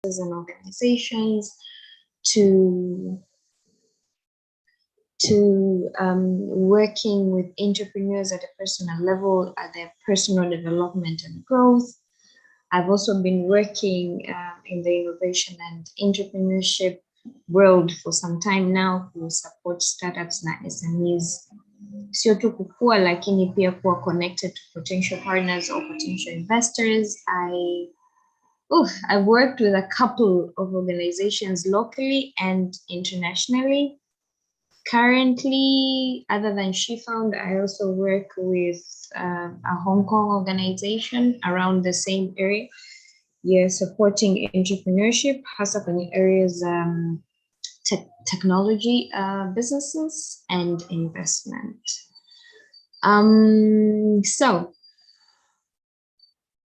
and organizations to working with entrepreneurs at a personal level, at their personal development and growth. I've also been working in the innovation and entrepreneurship world for some time now to support startups na SMEs, sio tu kukua lakini pia kuwa connected to potential partners or potential investors. I've worked with a couple of organizations locally and internationally. Currently, other than SheFound, I also work with a Hong Kong organization around the same area. Supporting entrepreneurship, hasa kwenye areas technology businesses and investment. So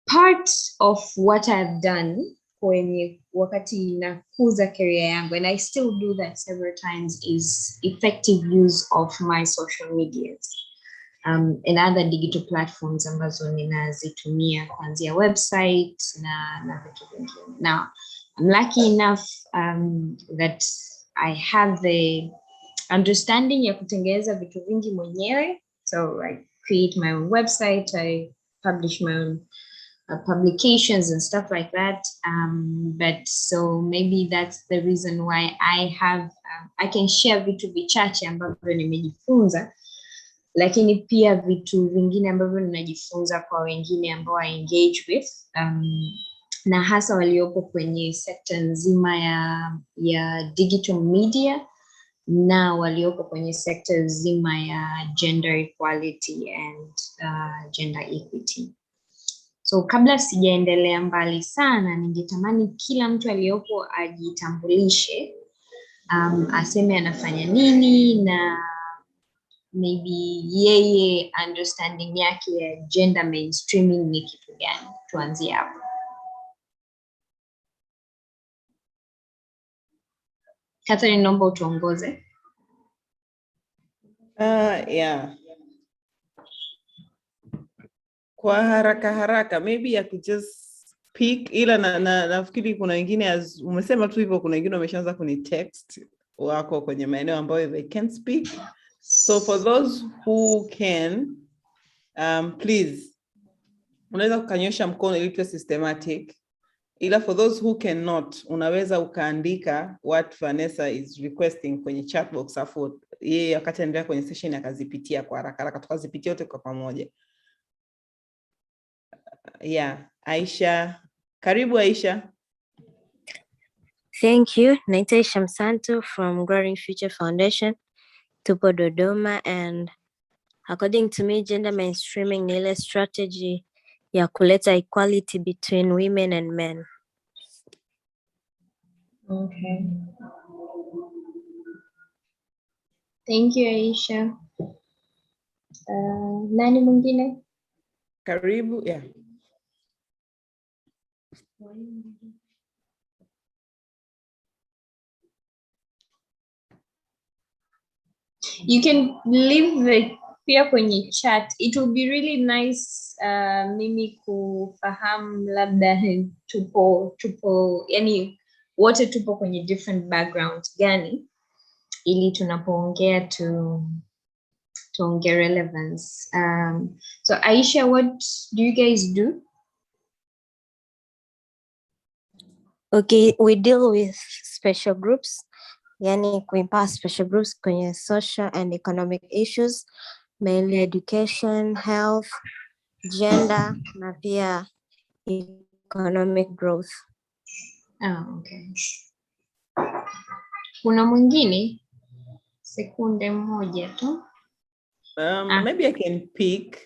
part of what I've done kwenye wakati nakuza career yangu, and I still do that several times, is effective use of my social medias and other digital platforms ambazo ninazitumia kuanzia website na vitu vingine. Now, I'm lucky enough that I have the understanding ya kutengeneza vitu vingi mwenyewe. So I create my own website, I publish my own publications and stuff like that. But so maybe that's the reason why I can share vitu vichache ambavyo nimejifunza, lakini pia vitu vingine ambavyo ninajifunza kwa wengine ambao I engage with, na hasa waliopo kwenye sekta nzima ya digital media na waliopo kwenye sekta nzima ya gender equality and gender equity. So kabla sijaendelea mbali sana, ningetamani kila mtu aliyopo ajitambulishe, aseme anafanya nini na maybe yeye understanding yake ya gender mainstreaming ni kitu gani. Tuanzie hapo. Catherine, naomba utuongoze. Yeah. Kwa haraka maybe I could just pick, ila nafikiri kuna wengine umesema tu hivyo, kuna wengine wameshaanza kuni text wako kwenye maeneo ambayo they can't speak. So for those who can, please unaweza kukanyosha mkono ili tuwe systematic. Ila for those who cannot, unaweza ukaandika what Vanessa is requesting kwenye chat box, afu yeye wakati anaendelea kwenye session akazipitia kwa haraka tukazipitia yote kwa pamoja. Yeah, Aisha. Karibu Aisha. Thank you. Naitwa Aisha Msantu from Growing Future Foundation, tupo Dodoma, and according to me, gender mainstreaming ni ile strategy ya kuleta equality between women and men. Okay. Thank you, Aisha. Nani mwingine? Karibu, yeah. You can leave the pia kwenye chat. It would be really nice mimi kufahamu labda tupo yani wote tupo kwenye different backgrounds gani, ili tunapoongea tuongee relevance. So Aisha, what do you guys do? Okay, we deal with special groups, yani kuempower special groups kwenye social and economic issues, mainly education, health, gender, na pia economic growth. Okay. Kuna mwingine? Sekunde moja tu. Maybe I can pick.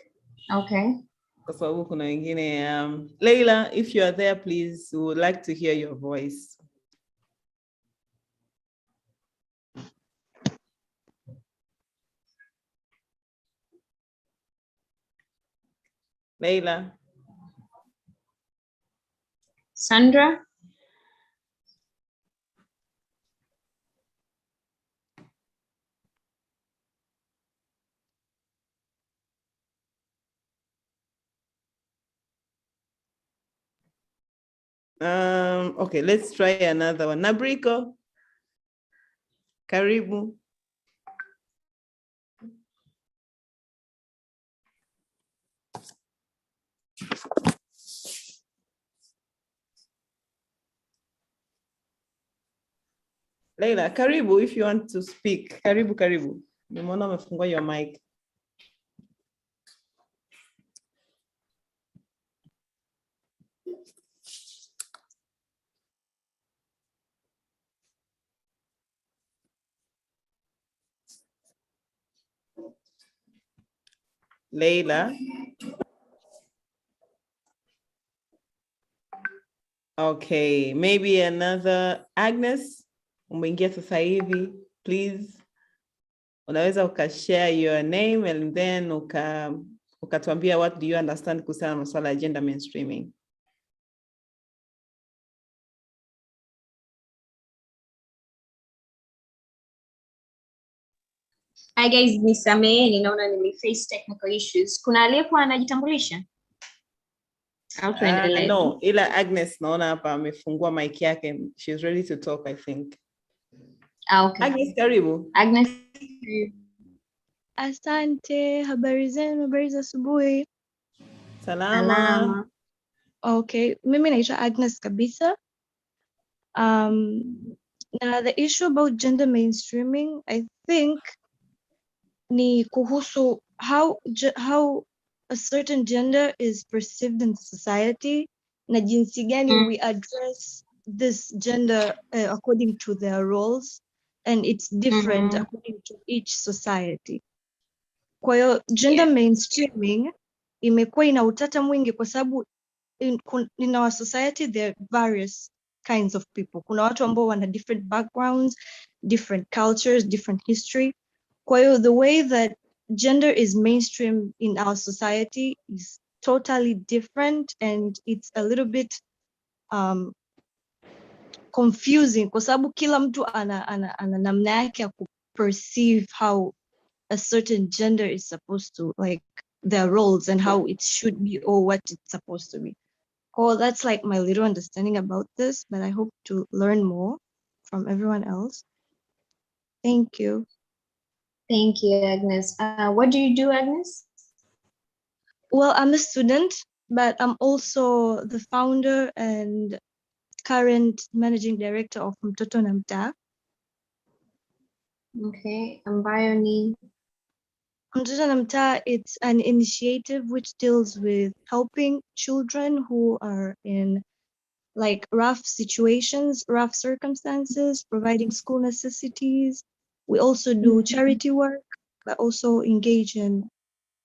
Okay. Kwa sababu kuna wengine. Leila, if you are there, please, we would like to hear your voice. Leila. Sandra? Okay, let's try another one. Nabriko, karibu. Leila, karibu if you want to speak. Karibu, karibu. Nimeona umefungua your mic. Leila. Okay, maybe another Agnes. Umeingia sasa hivi, please. Unaweza ukashare your name and then ukatuambia what do you understand kuhusiana na masuala ya gender mainstreaming. Hi guys, nisamehe, ninaona niliface technical issues. Kuna aliyekuwa anajitambulisha? No, ila Agnes naona hapa amefungua mic yake. She's ready to talk, I think. Okay. Agnes, karibu. Agnes. Asante, habari zenu, habari za asubuhi. Salama. Okay, mimi naitwa Agnes kabisa. Now the issue about gender mainstreaming, I think ni kuhusu how a certain gender is perceived in society na jinsi gani we address this gender according to their roles, and it's different according to each society. Kwa hiyo gender mainstreaming imekuwa ina utata mwingi kwa sababu in our society there are various kinds of people. Kuna watu ambao wana different backgrounds, different cultures, different history. Kwa hiyo the way that gender is mainstream in our society is totally different, and it's a little bit confusing kwa sababu kila mtu ana namna yake ya perceive how a certain gender is supposed to, like their roles and how it should be or what it's supposed to be. Oh, that's like my little understanding about this, but I hope to learn more from everyone else. Thank you. Thank you, Agnes. What do you do, Agnes? Well, I'm a student, but I'm also the founder and current managing director of Mtoto na Mtaa. Okay, ambayo ni? Mtoto na Mtaa, it's an initiative which deals with helping children who are in like rough situations, rough circumstances, providing school necessities. We also do charity work, but also engage in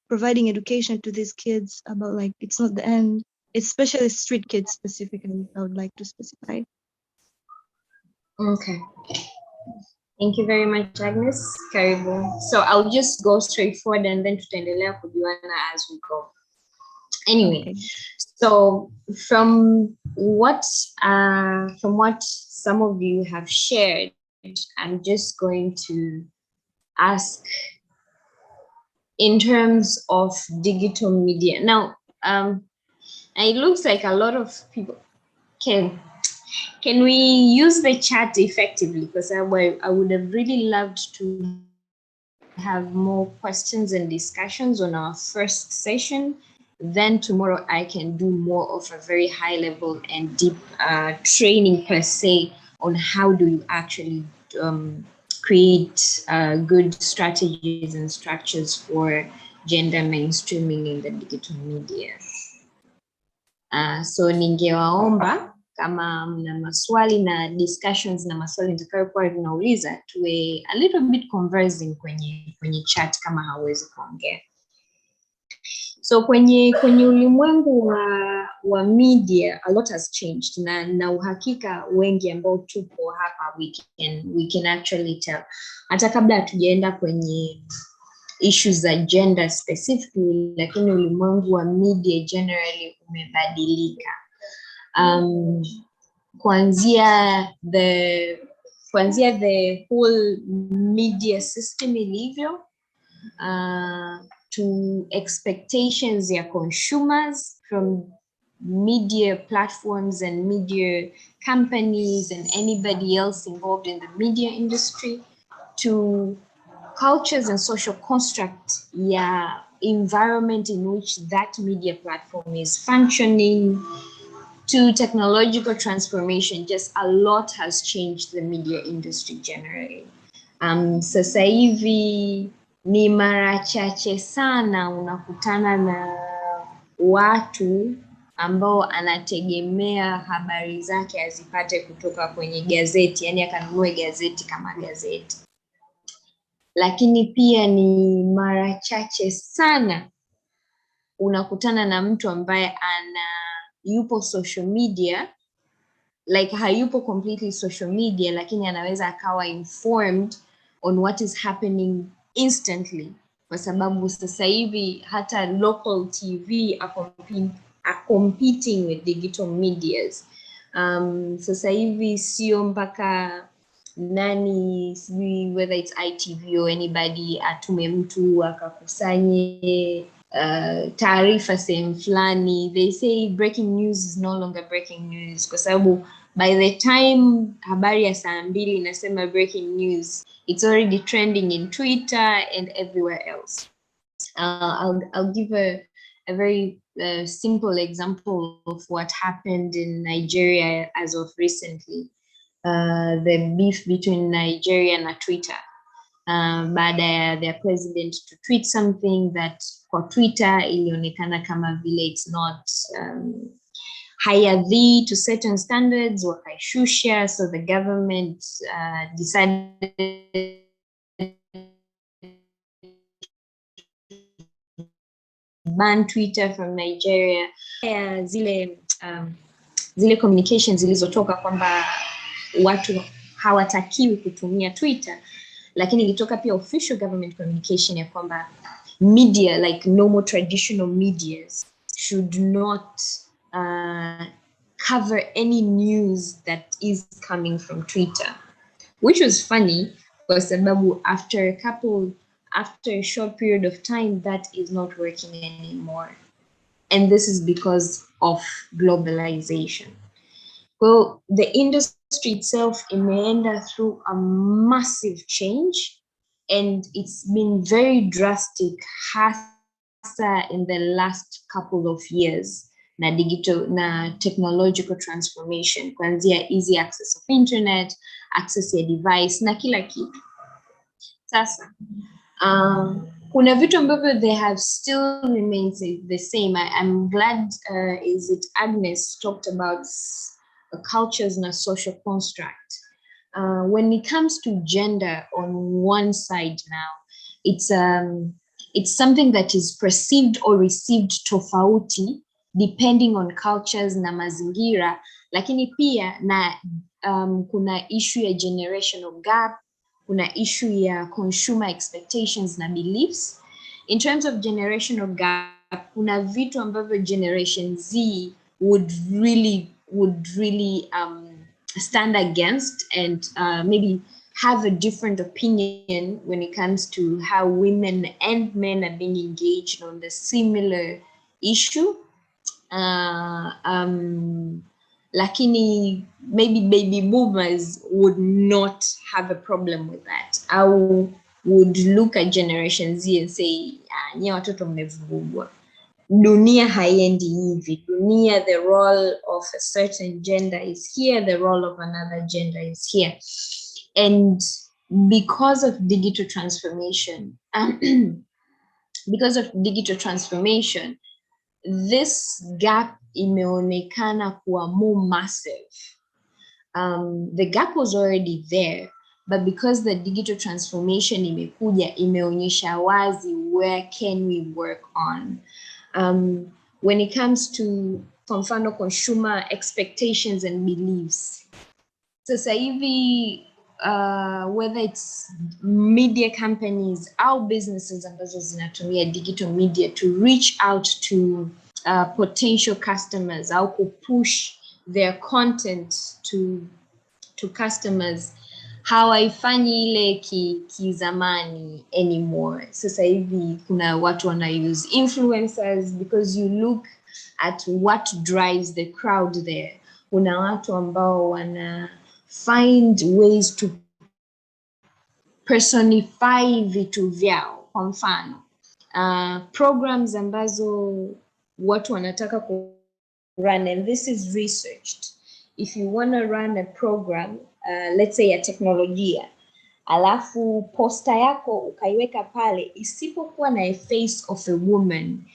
providing education to these kids about like, it's not the end, especially street kids specifically, I would like to specify. Okay. Thank you very much, Agnes. Karibu. So I'll just go straight forward and then tutaendelea kujuana as we go. Anyway, okay. So from what some of you have shared, I'm just going to ask in terms of digital media. Now, it looks like a lot of people can we use the chat effectively? Because I would have really loved to have more questions and discussions on our first session. Then tomorrow I can do more of a very high level and deep training per se on how do you actually create good strategies and structures for gender mainstreaming in the digital media. So ningewaomba kama mna maswali na discussions na maswali nitakayokuwa tunauliza tuwe a little bit conversing kwenye chat kama hawezi kuongea. So kwenye ulimwengu wa media a lot has changed na uhakika wengi ambao tupo hapa we can actually tell. Hata kabla hatujaenda kwenye issues za gender specifically, lakini ulimwengu wa media generally umebadilika. Kuanzia the whole media system ilivyo, to expectations ya consumers from media platforms and media companies and anybody else involved in the media industry, to cultures and social construct, environment in which that media platform is functioning, to technological transformation. Just a lot has changed the media industry generally. Sasa hivi ni mara chache sana unakutana na watu ambao anategemea habari zake azipate kutoka kwenye gazeti, yani akanunue gazeti kama gazeti. Lakini pia ni mara chache sana unakutana na mtu ambaye yupo social media, like hayupo completely social media, lakini anaweza akawa informed on what is happening instantly, kwa sababu sasa hivi hata local TV are competing with digital medias. Sasa hivi sio mpaka nani, whether it's ITV or anybody atume mtu akakusanye taarifa sehemu fulani. They say breaking news is no longer breaking news, kwa sababu by the time habari ya saa 2 inasema breaking news, it's already trending in Twitter and everywhere else. I'll give a very simple example of what happened in Nigeria as of recently. The beef between Nigeria and Twitter. Baada ya their president to tweet something that kwa Twitter ilionekana kama vile it's not hayadhi to certain standards, wakaishusha, so the government decided ban Twitter from Nigeria. Zile communications zilizotoka kwamba watu hawatakiwi kutumia Twitter, lakini ilitoka pia official government communication ya kwamba media, like normal traditional medias, should not cover any news that is coming from Twitter, which was funny kwa sababu after a short period of time that is not working anymore, and this is because of globalization. Well, the industry itself imeenda through a massive change, and it's been very drastic hasa in the last couple of years na digital na technological transformation, kuanzia easy access of internet, access ya device na kila kitu. Sasa kuna vitu ambavyo they have still remained the same. I'm glad is it Agnes talked about cultures and a social construct. When it comes to gender on one side now, it's something that is perceived or received tofauti depending on cultures na mazingira, lakini pia na kuna issue ya generational gap, kuna issue ya consumer expectations na beliefs. In terms of generational gap, kuna vitu ambavyo Generation Z would really stand against and maybe have a different opinion when it comes to how women and men are being engaged on the similar issue. Lakini maybe baby boomers would not have a problem with that. I would look at Generation Z and say, nye watoto mmevurugwa. Dunia haiendi hivi. Dunia, the role of a certain gender is here, the role of another gender is here. And because of digital transformation, this gap imeonekana kuwa more massive. The gap was already there, but because the digital transformation imekuja, imeonyesha wazi where can we work on. When it comes to, kwa mfano, consumer expectations and beliefs. Sasa hivi, whether it's media companies or businesses ambazo zinatumia digital media to reach out to potential customers au kupush their content to customers, hawaifanyi ile kizamani anymore. Sasa hivi kuna watu wana use influencers, because you look at what drives the crowd there. Kuna watu ambao wana find ways to personify vitu vyao. Kwa mfano, programs ambazo watu wanataka ku run, and this is researched. If you want to run a program, let's say ya teknolojia, alafu poster yako ukaiweka pale, isipokuwa na a face of a woman,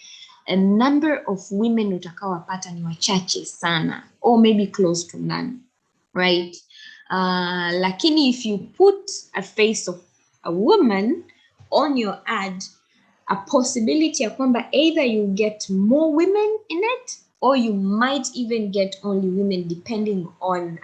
a number of women utakawapata ni wachache sana, or maybe close to none, right? Lakini if you put a face of a woman on your ad, a possibility ya kwamba either you get more women in it, or you might even get only women, depending on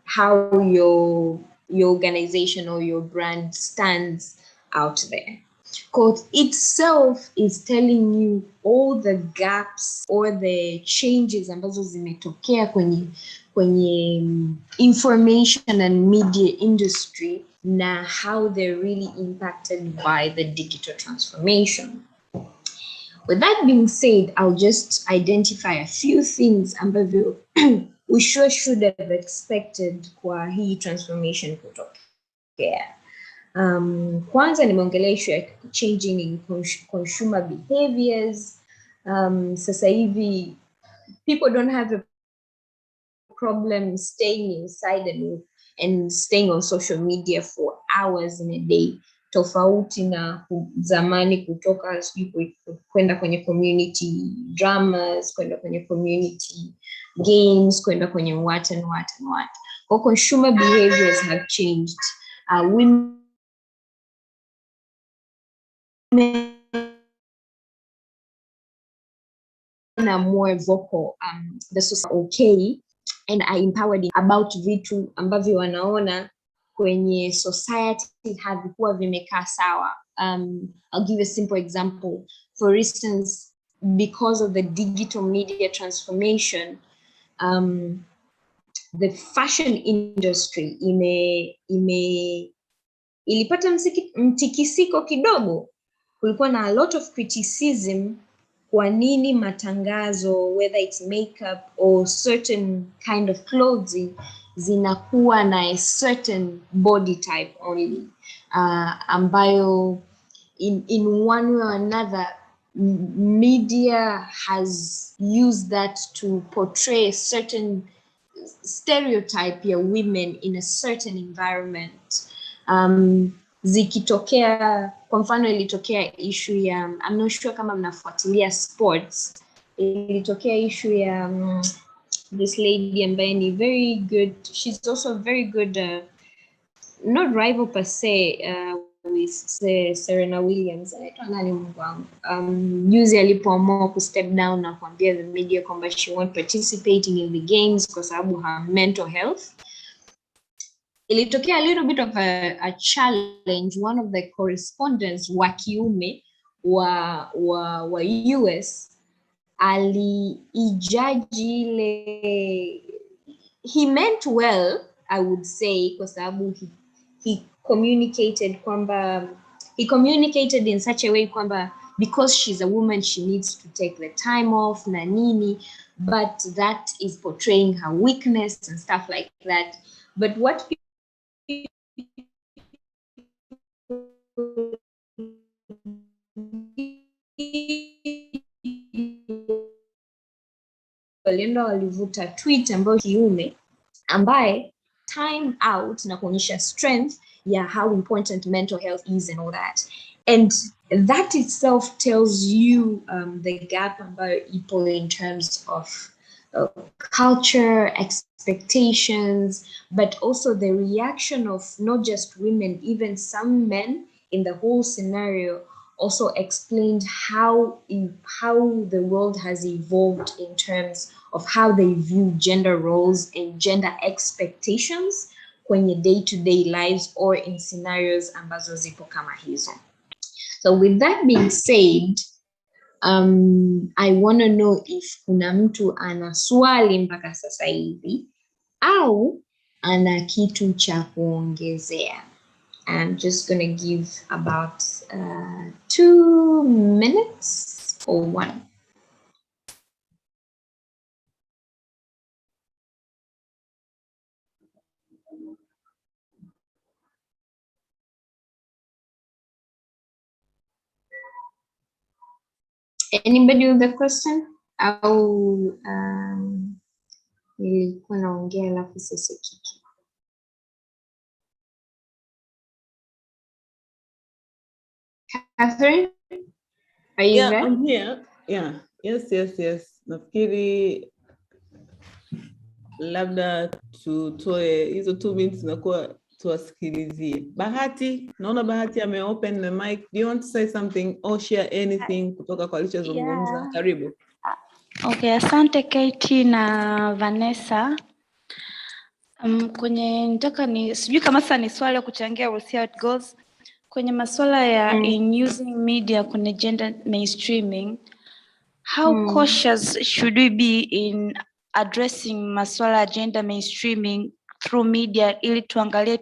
how your organization or your brand stands out there. Because itself is telling you all the gaps or the changes ambazo zimetokea kwenye information and media industry, na how they're really impacted by the digital transformation. With that being said, I'll just identify a few things ambavyo we sure should have expected kwa hii transformation kutokea. Kwanza nimeongelea issue ya changing in consumer behaviors. Sasa hivi people don't have a problem staying inside and staying on social media for hours in a day, tofauti na zamani kutoka kwenda kwenye community dramas, kwenda kwenye community games, kwenda kwenye what. Or consumer behaviors have changed. Women are more vocal. The society okay, and are empowered about vitu ambavyo wanaona kwenye society havikuwa vimekaa sawa. I'll give a simple example. For instance, because of the digital media transformation, the fashion industry ilipata mtikisiko kidogo. Kulikuwa na a lot of criticism kwa nini matangazo, whether it's makeup or certain kind of clothing, zinakuwa na a certain body type only, ambayo in one way or another media has used that to portray a certain stereotype ya women in a certain environment. Zikitokea, kwa mfano ilitokea issue ya, I'm not sure kama mnafuatilia sports, ilitokea issue ya this lady ambaye ni very good, she's also very good, not rival per se, with Serena Williams. Anaitwa nani Mungu wangu? Juzi alipoamua ku step down na kuambia the media kwamba she won't participating in the games kwa sababu her mental health. Ilitokea a little bit of a challenge. One of the correspondents wa kiume wa US aliijaji ile, he meant well, I would say, kwa sababu he communicated in such a way kwamba because she's a woman she needs to take the time off na nini, but that is portraying her weakness and stuff like that. But what walienda walivuta tweet ambayo kiume ambaye time out na kuonyesha strength ya how important mental health is and all that. And that itself tells you the gap ambayo ipo in terms of culture, expectations, but also the reaction of not just women, even some men in the whole scenario also explained how the world has evolved in terms of how they view gender roles and gender expectations kwenye day-to-day lives or in scenarios ambazo zipo kama hizo. So with that being said, I want to know if kuna mtu ana swali mpaka sasa hivi au ana kitu cha kuongezea. I'm just going to give about 2 minutes or 1. Anybody with a question? Au nilikuwa naongea alafu sisikiki. Catherine, are you Yeah, there? I'm here. Yeah. Yes. Nafikiri labda tutoe hizo 2 minutes zinakuwa tuwasikilizie. Bahati, naona Bahati open the mic. Do you want to say something or share anything kutoka kwa alichozungumza? Yeah. Karibu. Okay, asante Katie na Vanessa. Kwenye nataka sijui kama sasa ni swali la kuchangia, we'll see how it goes. Kwenye masuala ya in using media kwenye gender mainstreaming, how cautious should we be in addressing masuala ya gender mainstreaming through media ili tuangalie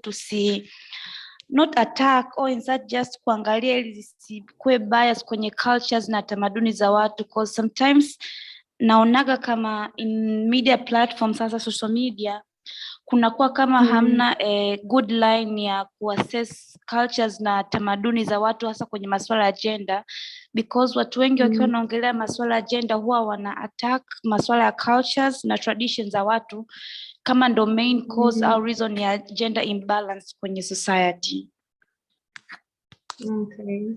not attack or in fact just kuangalia ili zisikue bias kwenye cultures na tamaduni za watu, because sometimes naonaga kama in media platforms sasa social media kunakuwa kama hamna a good line ya kuassess cultures na tamaduni za watu hasa kwenye masuala ya gender, because watu wengi wakiwa wanaongelea masuala ya gender huwa wana attack masuala ya cultures na traditions za watu kama ndo main cause au reason ya gender imbalance kwenye society. Okay.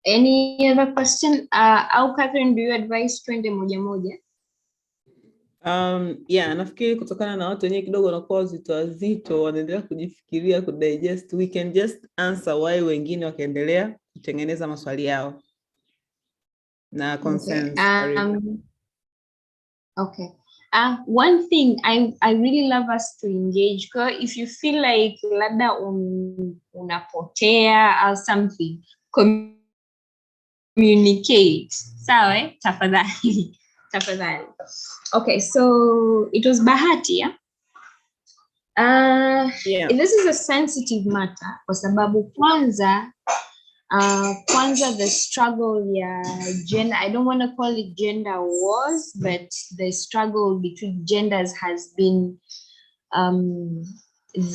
Any other question? Au Catherine, do you advise twende moja moja? Yeah, nafikiri kutokana na watu wenyewe kidogo wanakuwa wazito wanaendelea kujifikiria kudigest, we can just answer why wengine wakaendelea kutengeneza maswali yao na concerns. Okay. One thing I really love us to engage, because if you feel like labda unapotea or something, communicate. Sawa, tafadhali. Tafadhali. Okay, so it was Bahati, yeah? Yeah. This is a sensitive matter kwa sababu kwanza the struggle ya gender, I don't want to call it gender wars, but the struggle between genders has been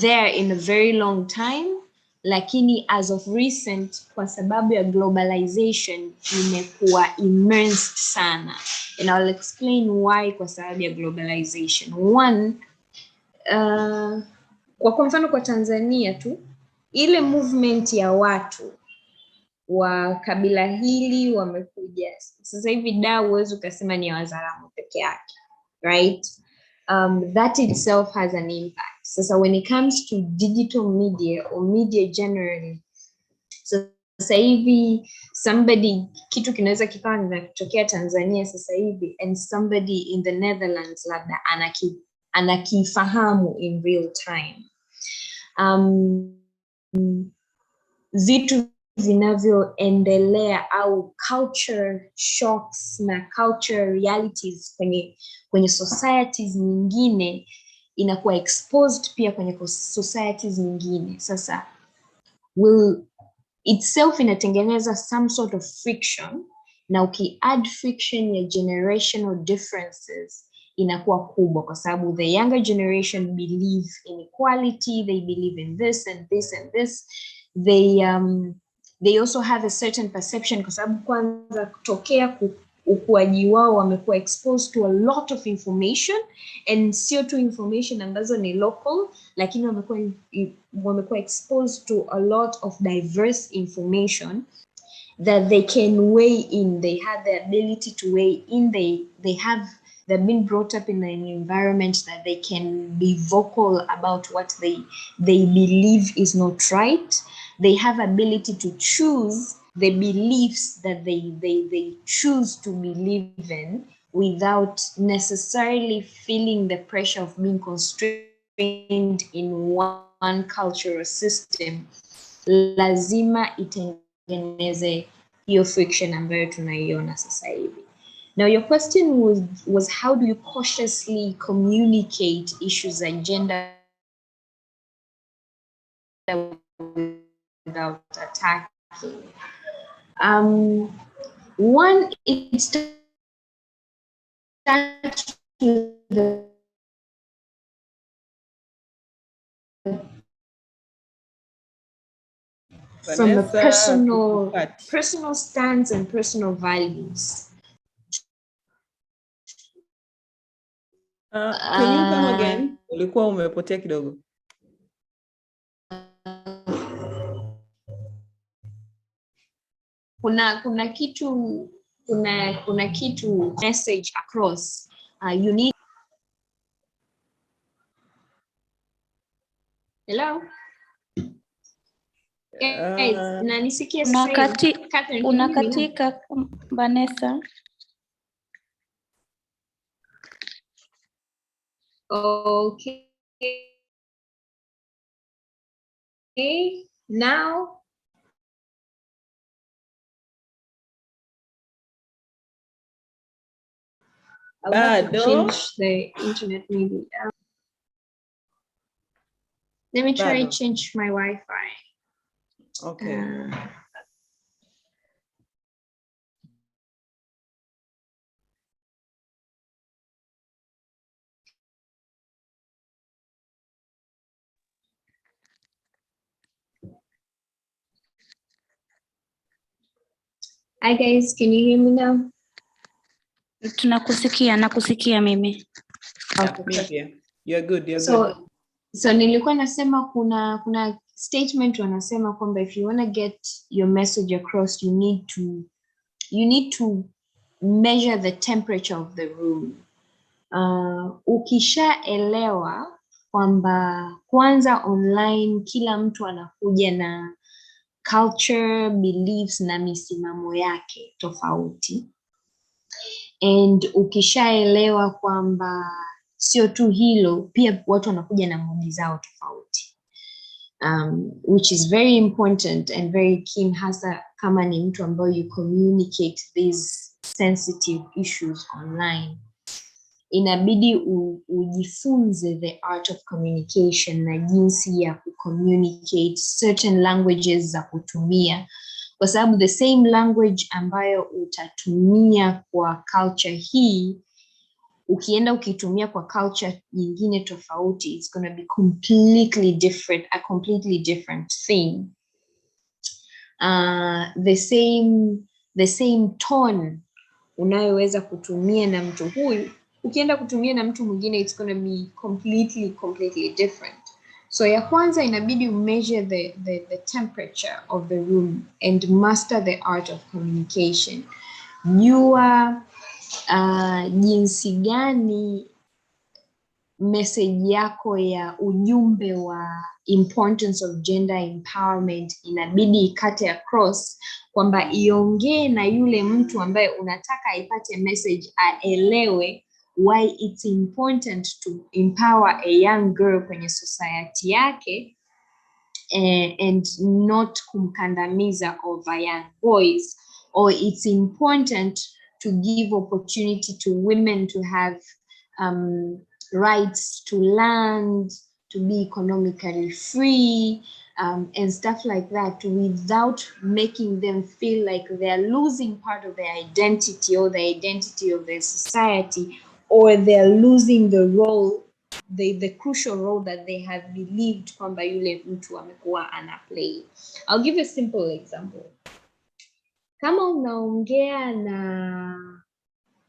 there in a very long time, lakini as of recent kwa sababu ya globalization imekuwa immersed sana, and I'll explain why kwa sababu ya globalization. One, kwa mfano kwa Tanzania tu, ile movement ya watu wa kabila hili wamekuja sasa hivi, huwezi ukasema ni Wazaramo peke yake, right? That itself has an impact. Sasa when it comes to digital media or media generally, sasa hivi kitu kinaweza kikawa kinatokea Tanzania sasa hivi and somebody in the Netherlands labda anakifahamu in real time. Vitu vinavyoendelea au culture shocks na culture realities kwenye societies nyingine inakuwa exposed pia kwenye societies nyingine. Sasa will itself inatengeneza some sort of friction, na uki-add friction ya generational differences inakuwa kubwa kwa sababu the younger generation believe in equality, they believe in this and this and this. They also have a certain perception kwa sababu kwanza kutokea ukuaji wao wamekuwa exposed to a lot of information, and sio tu information ambazo ni local, lakini wamekuwa exposed to a lot of diverse information that they can weigh in. They have the ability to weigh in. They've been brought up in an environment that they can be vocal about what they believe is not right. They have ability to choose the beliefs that they choose to believe in without necessarily feeling the pressure of being constrained in one cultural system. Lazima itengeneze hiyo friction ambayo tunaiona sasa hivi. Now your question was how do you cautiously communicate issues like gender without attacking? One, it starts with from a Vanessa Tukupati. personal stance and personal values. Can you come again? Ulikuwa umepotea kidogo. Kuna kitu message across. You need. Hello? Guys, nanisikia sasa hivi? Catherine, can you hear me now? Unakatika Vanessa. Okay. Now. I'll have to change the internet maybe. Let me try to change my Wi-Fi. Okay. Hi guys, can you hear me now? Nakusikia mimi. Okay. You're good. So nilikuwa nasema kuna statement wanasema kwamba if you want to get your message across, you need to measure the temperature of the room. Ukishaelewa kwamba kwanza online kila mtu anakuja na culture, beliefs na misimamo yake tofauti. And ukishaelewa kwamba sio tu hilo, pia watu wanakuja na mudi zao tofauti. Which is very important and very keen, hasa kama ni mtu ambayo you communicate these sensitive issues online. Inabidi ujifunze the art of communication na jinsi ya communicate certain languages za kutumia, kwa sababu the same language ambayo utatumia kwa culture hii, ukienda ukitumia kwa culture nyingine tofauti, it's going to be completely different, a completely different thing. The same tone unayoweza kutumia na mtu huyu, ukienda kutumia na mtu mwingine, it's going to be completely different. So ya kwanza inabidi measure the temperature of the room and master the art of communication. Jua jinsi gani message yako ya ujumbe wa importance of gender empowerment inabidi ikate across, kwamba iongee na yule mtu ambaye unataka ipate message aelewe why it's important to empower a young girl kwenye society yake, and not kumkandamiza over young boys, or it's important to give opportunity to women to have rights to land, to be economically free, and stuff like that, without making them feel like they're losing part of their identity or the identity of their society, or they're losing the role, the crucial role that they have believed kwamba yule mtu amekuwa ana play. I'll give you a simple example. Kama unaongea na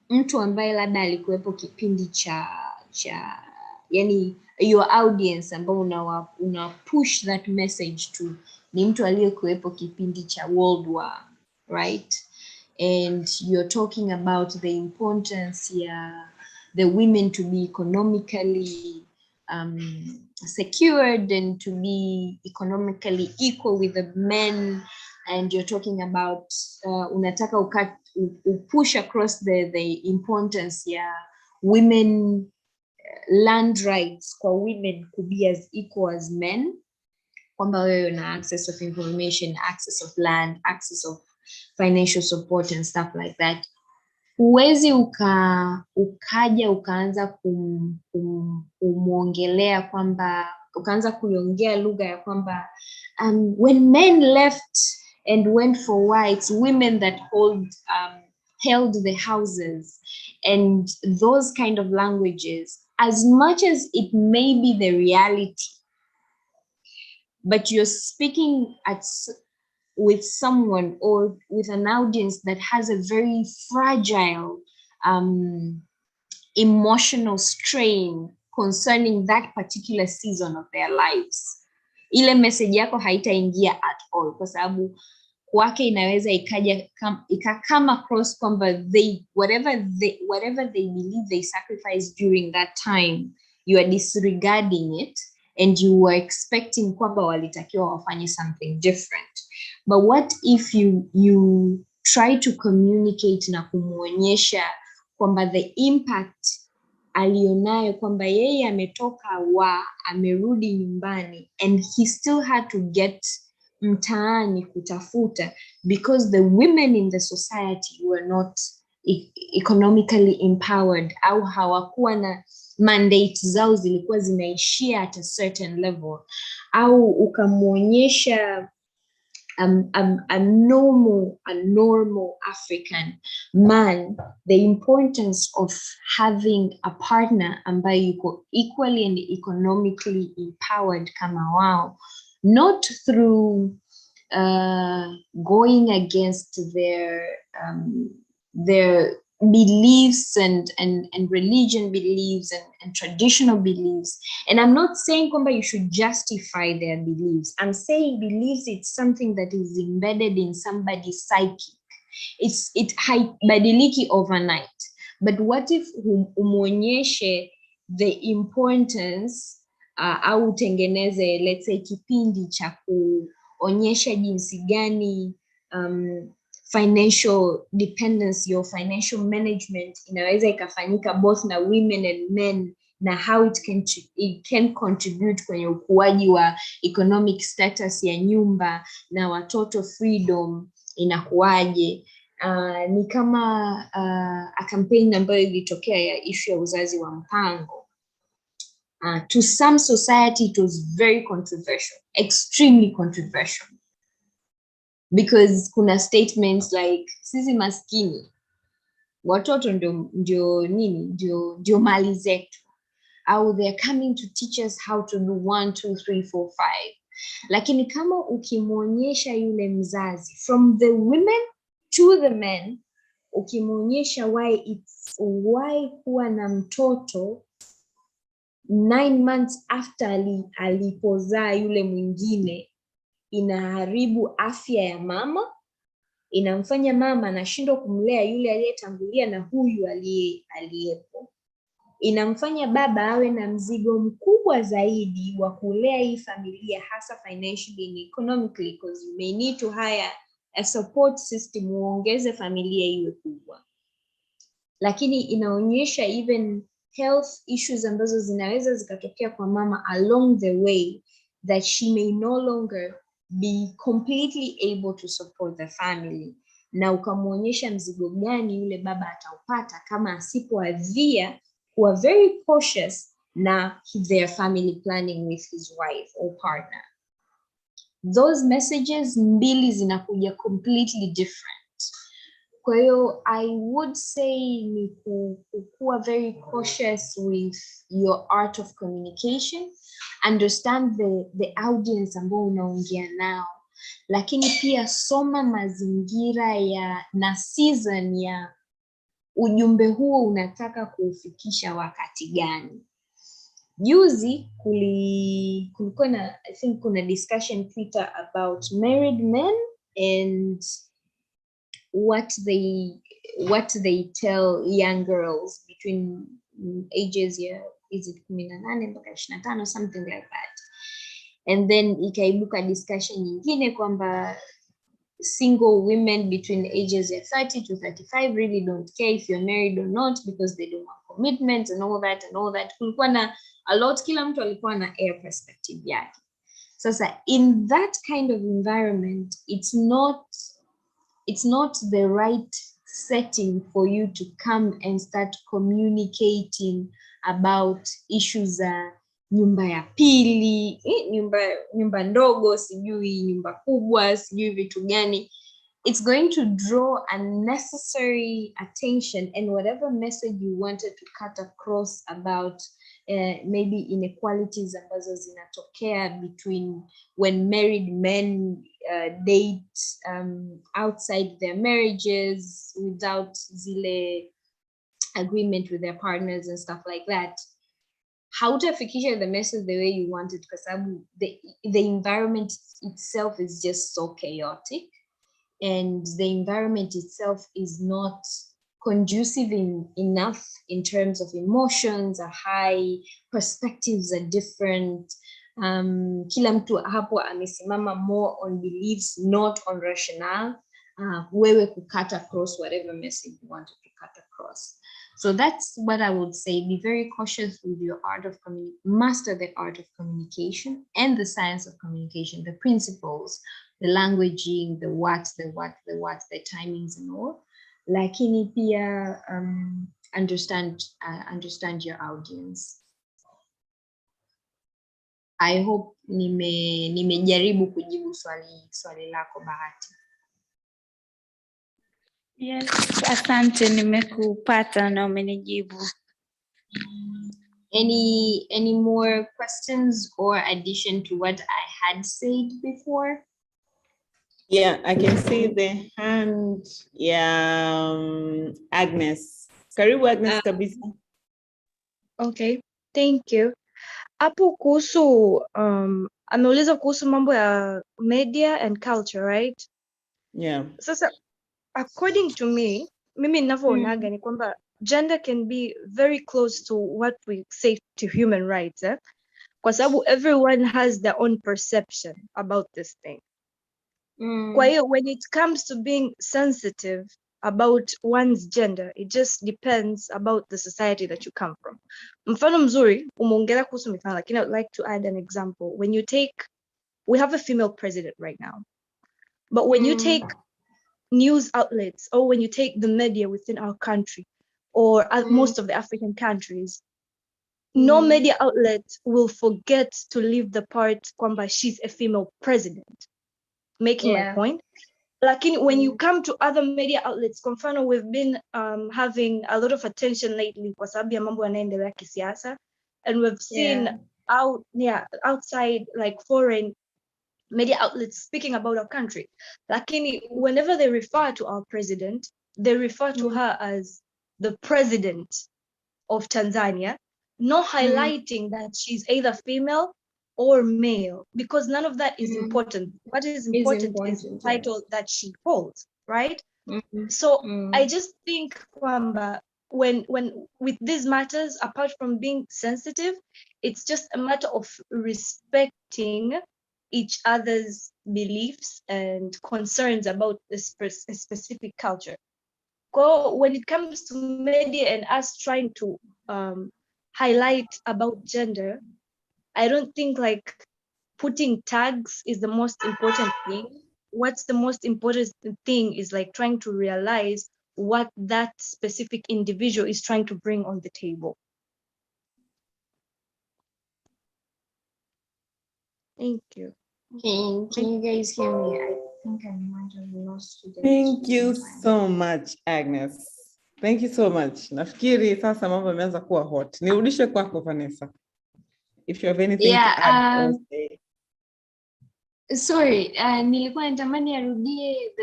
mtu ambaye labda alikuwepo kipindi cha yani your audience ambao una push that message to ni mtu aliyekuwepo kipindi cha World War, right? And you're talking about the importance the women to be economically secured and to be economically equal with the men, and you're talking about unataka push across the importance women land rights for women to be as equal as men, kwamba wewe na access of information, access of land, access of financial support and stuff like that. Huwezi ukaja ukaanza kumuongelea kwamba ukaanza kuiongea lugha ya kwamba when men left and went for whites, women that held the houses, and those kind of languages, as much as it may be the reality, but you're speaking with someone or with an audience that has a very fragile emotional strain concerning that particular season of their lives, ile message yako haitaingia at all, kwa sababu kwake inaweza come across kwamba whatever they believe they sacrificed during that time, you are disregarding it and you were expecting kwamba walitakiwa wafanye something different. But what if you try to communicate na kumuonyesha kwamba the impact alionayo, kwamba yeye ametoka amerudi nyumbani and he still had to get mtaani kutafuta because the women in the society were not economically empowered, au hawakuwa na mandate zao zilikuwa zinaishia at a certain level, au ukamuonyesha a normal African man the importance of having a partner ambaye yuko equally and economically empowered kama wao, not through going against their beliefs and religion beliefs and traditional beliefs. And I'm not saying kwamba you should justify their beliefs. I'm saying beliefs, it's something that is embedded in somebody's psyche. It haibadiliki overnight. But what if umuonyeshe the importance au tengeneze, let's say, kipindi cha kuonyesha jinsi gani financial dependency or financial management inaweza ikafanyika both na women and men, na how it can contribute kwenye ukuaji wa economic status ya nyumba na watoto freedom inakuaje. Ni kama a campaign ambayo ilitokea ya issue ya uzazi wa mpango. To some society it was very controversial, extremely controversial. Because kuna statements like sisi maskini watoto ndio mali zetu, au they're coming to teach us how to do 1 2 3 4 5. Lakini kama ukimuonyesha yule mzazi, from the women to the men, ukimuonyesha why kuwa na mtoto 9 months after alipozaa yule mwingine inaharibu afya ya mama, inamfanya mama anashindwa kumlea yule aliyetangulia na huyu aliyepo, inamfanya baba awe na mzigo mkubwa zaidi wa kulea hii familia, hasa financially and economically, because you may need to hire a support system uongeze familia iwe kubwa. Lakini inaonyesha even health issues ambazo zinaweza zikatokea kwa mama along the way, that she may no longer be completely able to support the family, na ukamuonyesha mzigo gani yule baba ataupata kama asipoadhia kuwa very cautious na their family planning with his wife or partner. Those messages mbili zinakuja completely different. Kwa hiyo I would say ni kuwa very cautious with your art of communication, understand the audience ambao unaongea nao, lakini pia soma mazingira na season ya ujumbe huo unataka kuufikisha wakati gani. Juzi kulikuwa na, I think kuna discussion Twitter about married men and what they tell young girls between ages is it 18 mpaka 25, something like that. And then ikaibuka discussion nyingine kwamba single women between ages of 30 to 35 really don't care if you're married or not because they don't want commitment and all that. Kulikuwa na a lot, kila mtu alikuwa na air perspective yake. Sasa in that kind of environment, it's not the right setting for you to come and start communicating about issues za nyumba ya pili, nyumba ndogo, sijui nyumba kubwa, sijui vitu gani. it's going to draw unnecessary attention, and whatever message you wanted to cut across about maybe inequalities ambazo zinatokea between when married men date outside their marriages without zile agreement with their partners and stuff like that. Hautafikisha the message the way you want it, because the environment itself is just so chaotic, and the environment itself is not conducive enough in terms of emotions are high, perspectives are different. Kila mtu hapo amesimama more on beliefs, not on rationale. Wewe cut across whatever message you wanted to cut across. So that's what I would say. Be very cautious with your art of master the art of communication and the science of communication, the principles, the languaging, the what, the timings and all. Lakini pia understand your audience. I hope nimejaribu kujibu swali lako Bahati. Yes, asante, nimekupata na umenijibu. Any more questions or addition to what I had said before? Yeah, I can see the hand. Yeah, Agnes. Karibu Agnes kabisa. Okay, thank you. Hapo kuhusu ameuliza kuhusu mambo ya media and culture, right? Yeah. Sasa according to me, mimi ninavyoonaga ni kwamba gender can be very close to what we say to human rights, kwa sababu everyone has their own perception about this thing. Kwa hiyo when it comes to being sensitive about one's gender, it just depends about the society that you come from. Mfano mzuri, umeongelea kuhusu mifano, lakini I would like to add an example. When you take, we have a female president right now, but when you take news outlets, or when you take the media within our country, or most of the African countries, no media outlet will forget to leave the part kwamba she's a female president, making my point. Lakini when you come to other media outlets, kwa mfano, we've been having a lot of attention lately kwa sababu ya mambo yanaendelea kisiasa, and we've seen outside, like foreign media outlets speaking about our country. Lakini whenever they refer to our president, they refer to her as the president of Tanzania, not highlighting that she's either female or male, because none of that is important. What is important is the title that she holds, right? So I just think kwamba when with these matters, apart from being sensitive, it's just a matter of respecting each other's beliefs and concerns about this specific culture. When it comes to media and us trying to highlight about gender, I don't think like putting tags is the most important thing. What's the most important thing is like trying to realize what that specific individual is trying to bring on the table. Thank you. Can you guys hear me? I think I might have lost you. Thank you so much, Agnes. Thank you so much. Nafikiri sasa mambo yameanza kuwa hot. Nirudishe kwako Vanessa. If you have anything to add. Sorry, nilikuwa natamani arudie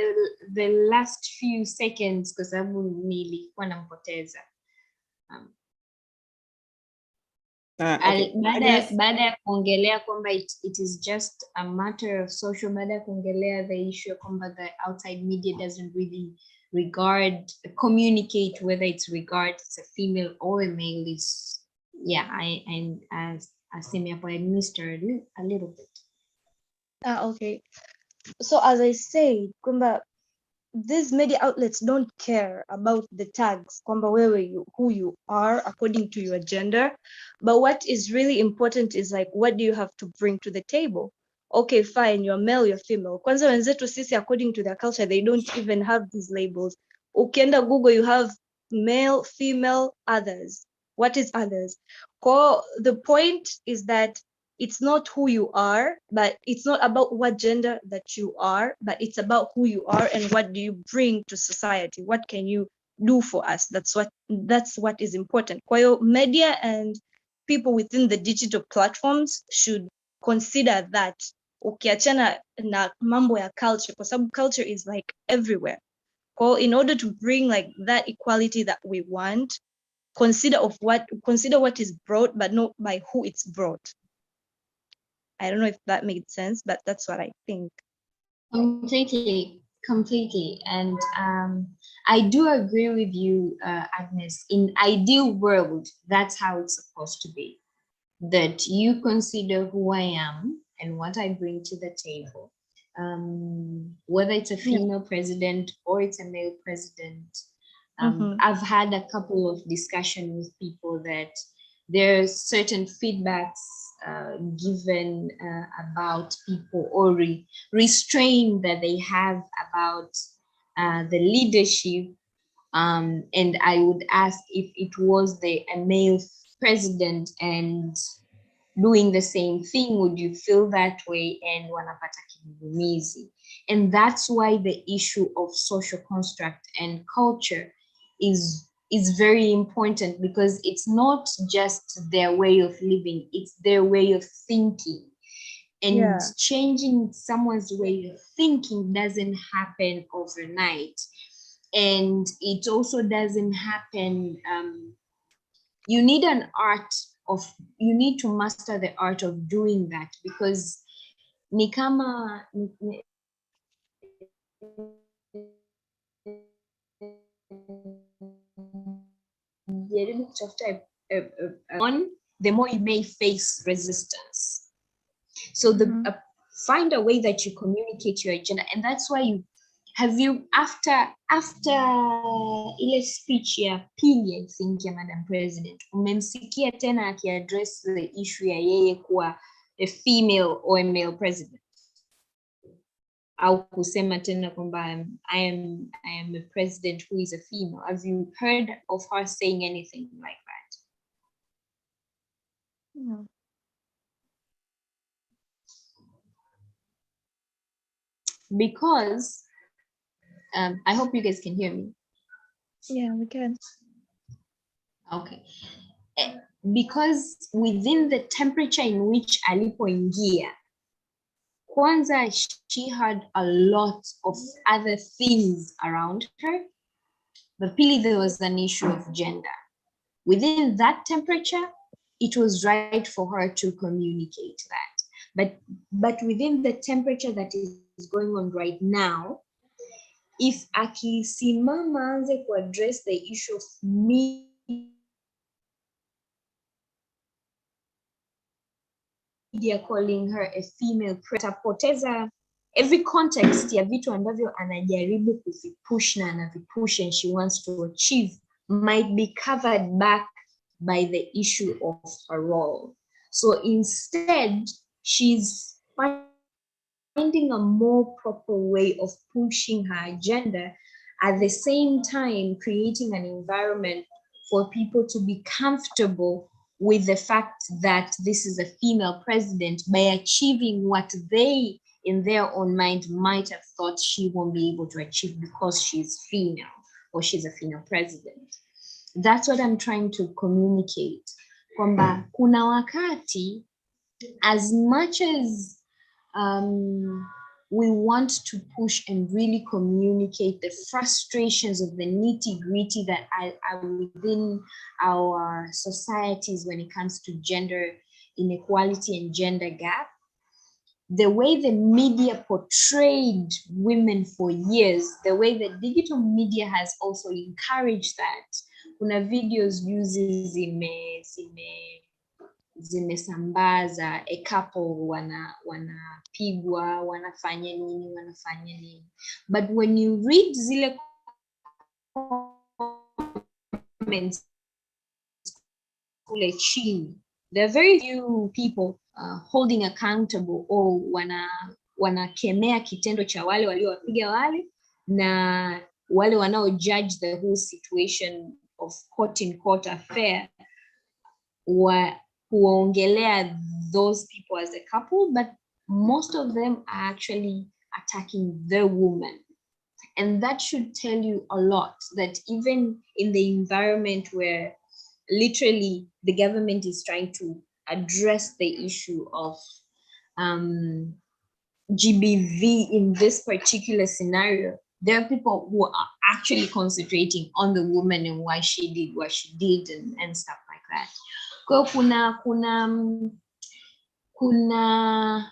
the last few seconds kwa sababu nilikuwa nampoteza. Baada ya kuongelea kwamba it is just a matter of social, baada ya kuongelea the issue kwamba the outside media doesn't really communicate whether it's a female or a male, is I assume I missed her a little bit. Okay. So as I said, kwamba these media outlets don't care about the tags, kwamba who you are according to your gender, but what is really important is like, what do you have to bring to the table? Okay, fine, you're male, you're female. Kwanza wenzetu sisi, according to their culture, they don't even have these labels. Ukienda Google, you have male, female, others. What is others? The point is that it's not who you are, but it's not about what gender that you are, but it's about who you are and what do you bring to society. What can you do for us? That's what is important. Kwa hiyo media and people within the digital platforms should consider that, ukiachana na mambo ya culture, kwa sababu culture is like everywhere. Kwa in order to bring like that equality that we want, consider what is brought, but not by who it's brought. I don't know if that made sense, but that's what I think. Completely. And I do agree with you, Agnes. In ideal world, that's how it's supposed to be. That you consider who I am and what I bring to the table. Whether it's a female president or it's a male president. I've had a couple of discussions with people that there's certain feedbacks given about people or restraint that they have about the leadership. And I would ask if it was a male president and doing the same thing, would you feel that way? And wanapata kigugumizi. And that's why the issue of social construct and culture is very important, because it's not just their way of living, it's their way of thinking. And changing someone's way of thinking doesn't happen overnight. And it also doesn't happen, you need you need to master the art of doing that, because ni kama the more you may face resistance. So find a way that you communicate your agenda. And that's why after ile speech ya pili, I think, ya Madam President, umemsikia tena akiaddress the issue ya yeye kuwa a female or a male president? Au kusema tena kwamba I am a president who is a female? Have you heard of her saying anything like that? No. Because I hope you guys can hear me. Yeah, we can. Okay. Because within the temperature in which alipoingia, kwanza, she had a lot of other things around her, but pili, there was an issue of gender. Within that temperature, it was right for her to communicate that. But within the temperature that is going on right now, if akisimama aanze ku address the issue of media calling her a female, tapoteza every context ya vitu ambavyo anajaribu kuvipush na anavipush and she wants to achieve might be covered back by the issue of her role. So instead, she's finding a more proper way of pushing her agenda, at the same time creating an environment for people to be comfortable with the fact that this is a female president, by achieving what they, in their own mind, might have thought she won't be able to achieve because she's female or she's a female president. That's what I'm trying to communicate. Kwamba kuna wakati, as much as we want to push and really communicate the frustrations of the nitty-gritty that are within our societies when it comes to gender inequality and gender gap, the way the media portrayed women for years, the way the digital media has also encouraged that. Kuna videos juzi zimesambaza a couple wanapigwa, wanafanya nini. But when you read zile comments kule chini, there are very few people holding accountable or wanakemea kitendo cha wale waliowapiga wale, na wale wanao judge the whole situation of court in court affair kuongelea those people as a couple, but most of them are actually attacking the woman. And that should tell you a lot, that even in the environment where literally the government is trying to address the issue of GBV in this particular scenario, there are people who are actually concentrating on the woman and why she did what she did and stuff like that. Kwa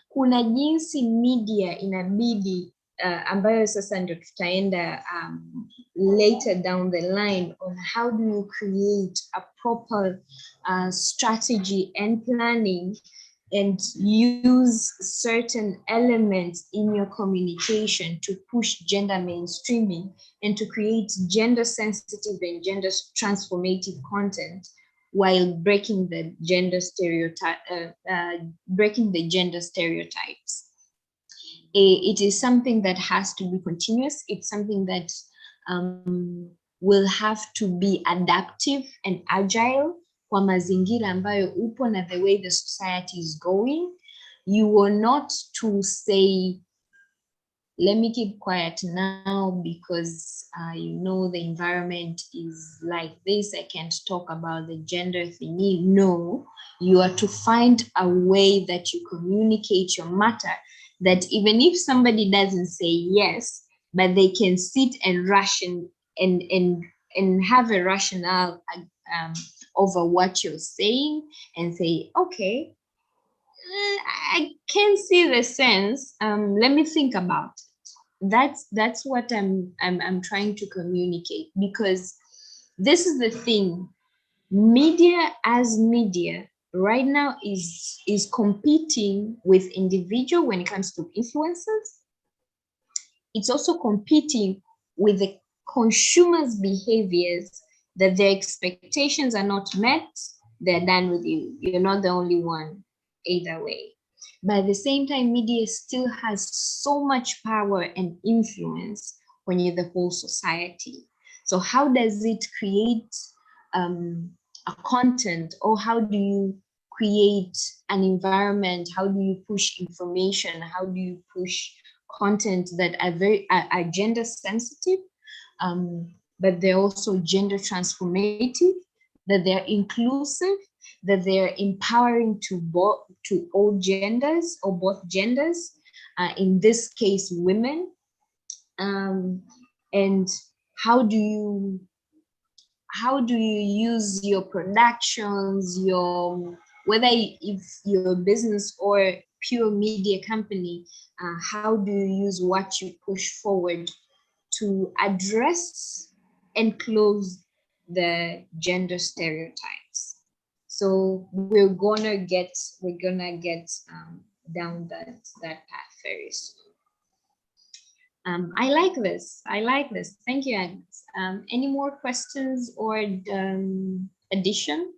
kuna jinsi media inabidi ambayo sasa ndio tutaenda later down the line on how do you create a proper strategy and planning and use certain elements in your communication to push gender mainstreaming and to create gender sensitive and gender transformative content while breaking the gender stereotypes. It is something that has to be continuous. It's something that will have to be adaptive and agile kwa mazingira ambayo upo na the way the society is going. You will not to say, let me keep quiet now because you know the environment is like this, I can't talk about the gender thingy. No, you are to find a way that you communicate your matter, that even if somebody doesn't say yes, but they can sit and ration and have a rationale over what you're saying and say, okay, I can see the sense. Let me think about it. That's what I'm trying to communicate, because this is the thing. Media as media right now is competing with individual when it comes to influencers. It's also competing with the consumers' behaviors, that their expectations are not met, they're done with you. You're not the only one either way. But at the same time, media still has so much power and influence when you're the whole society. So how does it create a content, or how do you create an environment? How do you push information? How do you push content that are gender sensitive, but they're also gender transformative, that they're inclusive, that they're empowering to all genders or both genders, in this case women, and how do you use your productions, whether if you're a business or pure media company, how do you use what you push forward to address and close the gender stereotypes? So we're gonna get down that path very soon. I like this. Thank you, Agnes. Any more questions or addition?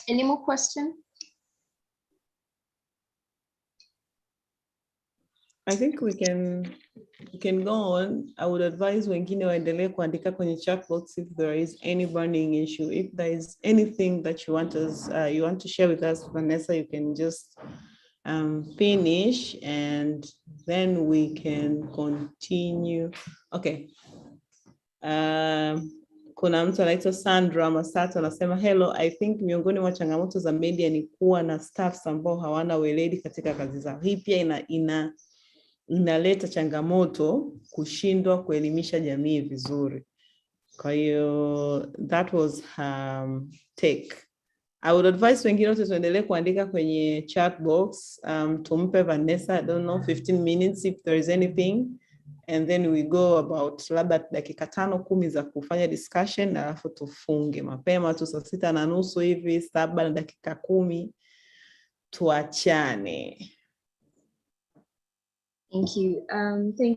Any more questions? I think we can go on. I would advise wengine waendelee kuandika kwenye chat box if there is any burning issue. If there is anything that you want to share with us, Vanessa, you can just finish and then we can continue. Okay. Kuna mtu anaitwa Sandra Masato anasema, hello, I think miongoni mwa changamoto za media ni kuwa na staffs ambao hawana weledi katika kazi zao. Hii pia inaleta changamoto kushindwa kuelimisha jamii vizuri. Kwa hiyo that was take. I would advise wengine wote tuendelee kuandika kwenye chat box. Tumpe Vanessa, I don't know, 15 minutes if there is anything. And then we go about labda dakika 5-10 za kufanya discussion, alafu tufunge mapema tu saa 6:30 hivi, 7 na dakika 10 tuachane. Thank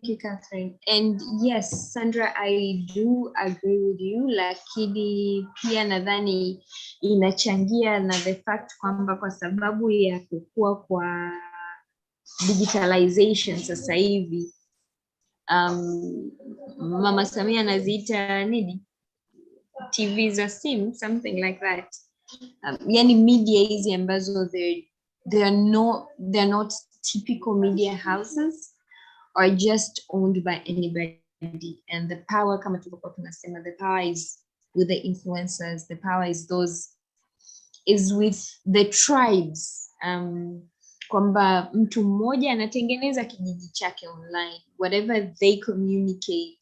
you, Catherine. And yes, Sandra, I do agree with you. Lakini pia nadhani inachangia na the fact kwamba kwa sababu ya kukua kwa digitalization sasa hivi, Mama Samia anaziita nini, TV za simu, something like that. Yani media hizi ambazo they're not typical media houses, are just owned by anybody, and the power, kama tulikuwa tunasema, the power is with the influencers, the power is with the tribes. Kwamba mtu mmoja anatengeneza kijiji chake online, whatever they communicate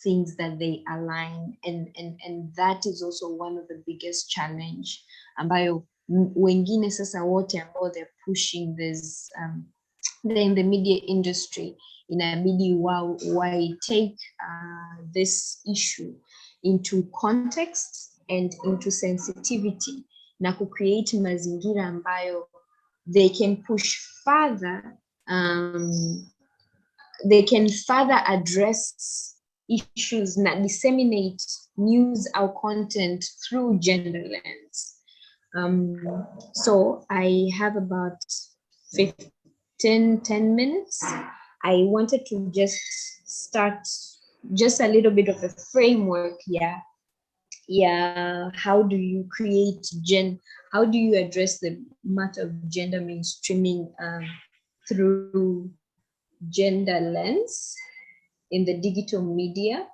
things that they align, and that is also one of the biggest challenge ambayo wengine sasa wote ambao they're pushing this they're in the media industry, inabidi why take this issue into context and into sensitivity, na create mazingira ambayo they can push further, they can further address issues na disseminate news or content through gender lens. So I have about 10 minutes. I wanted to just start just a little bit of a framework. How do you how do you address the matter of gender mainstreaming through gender lens in the digital media?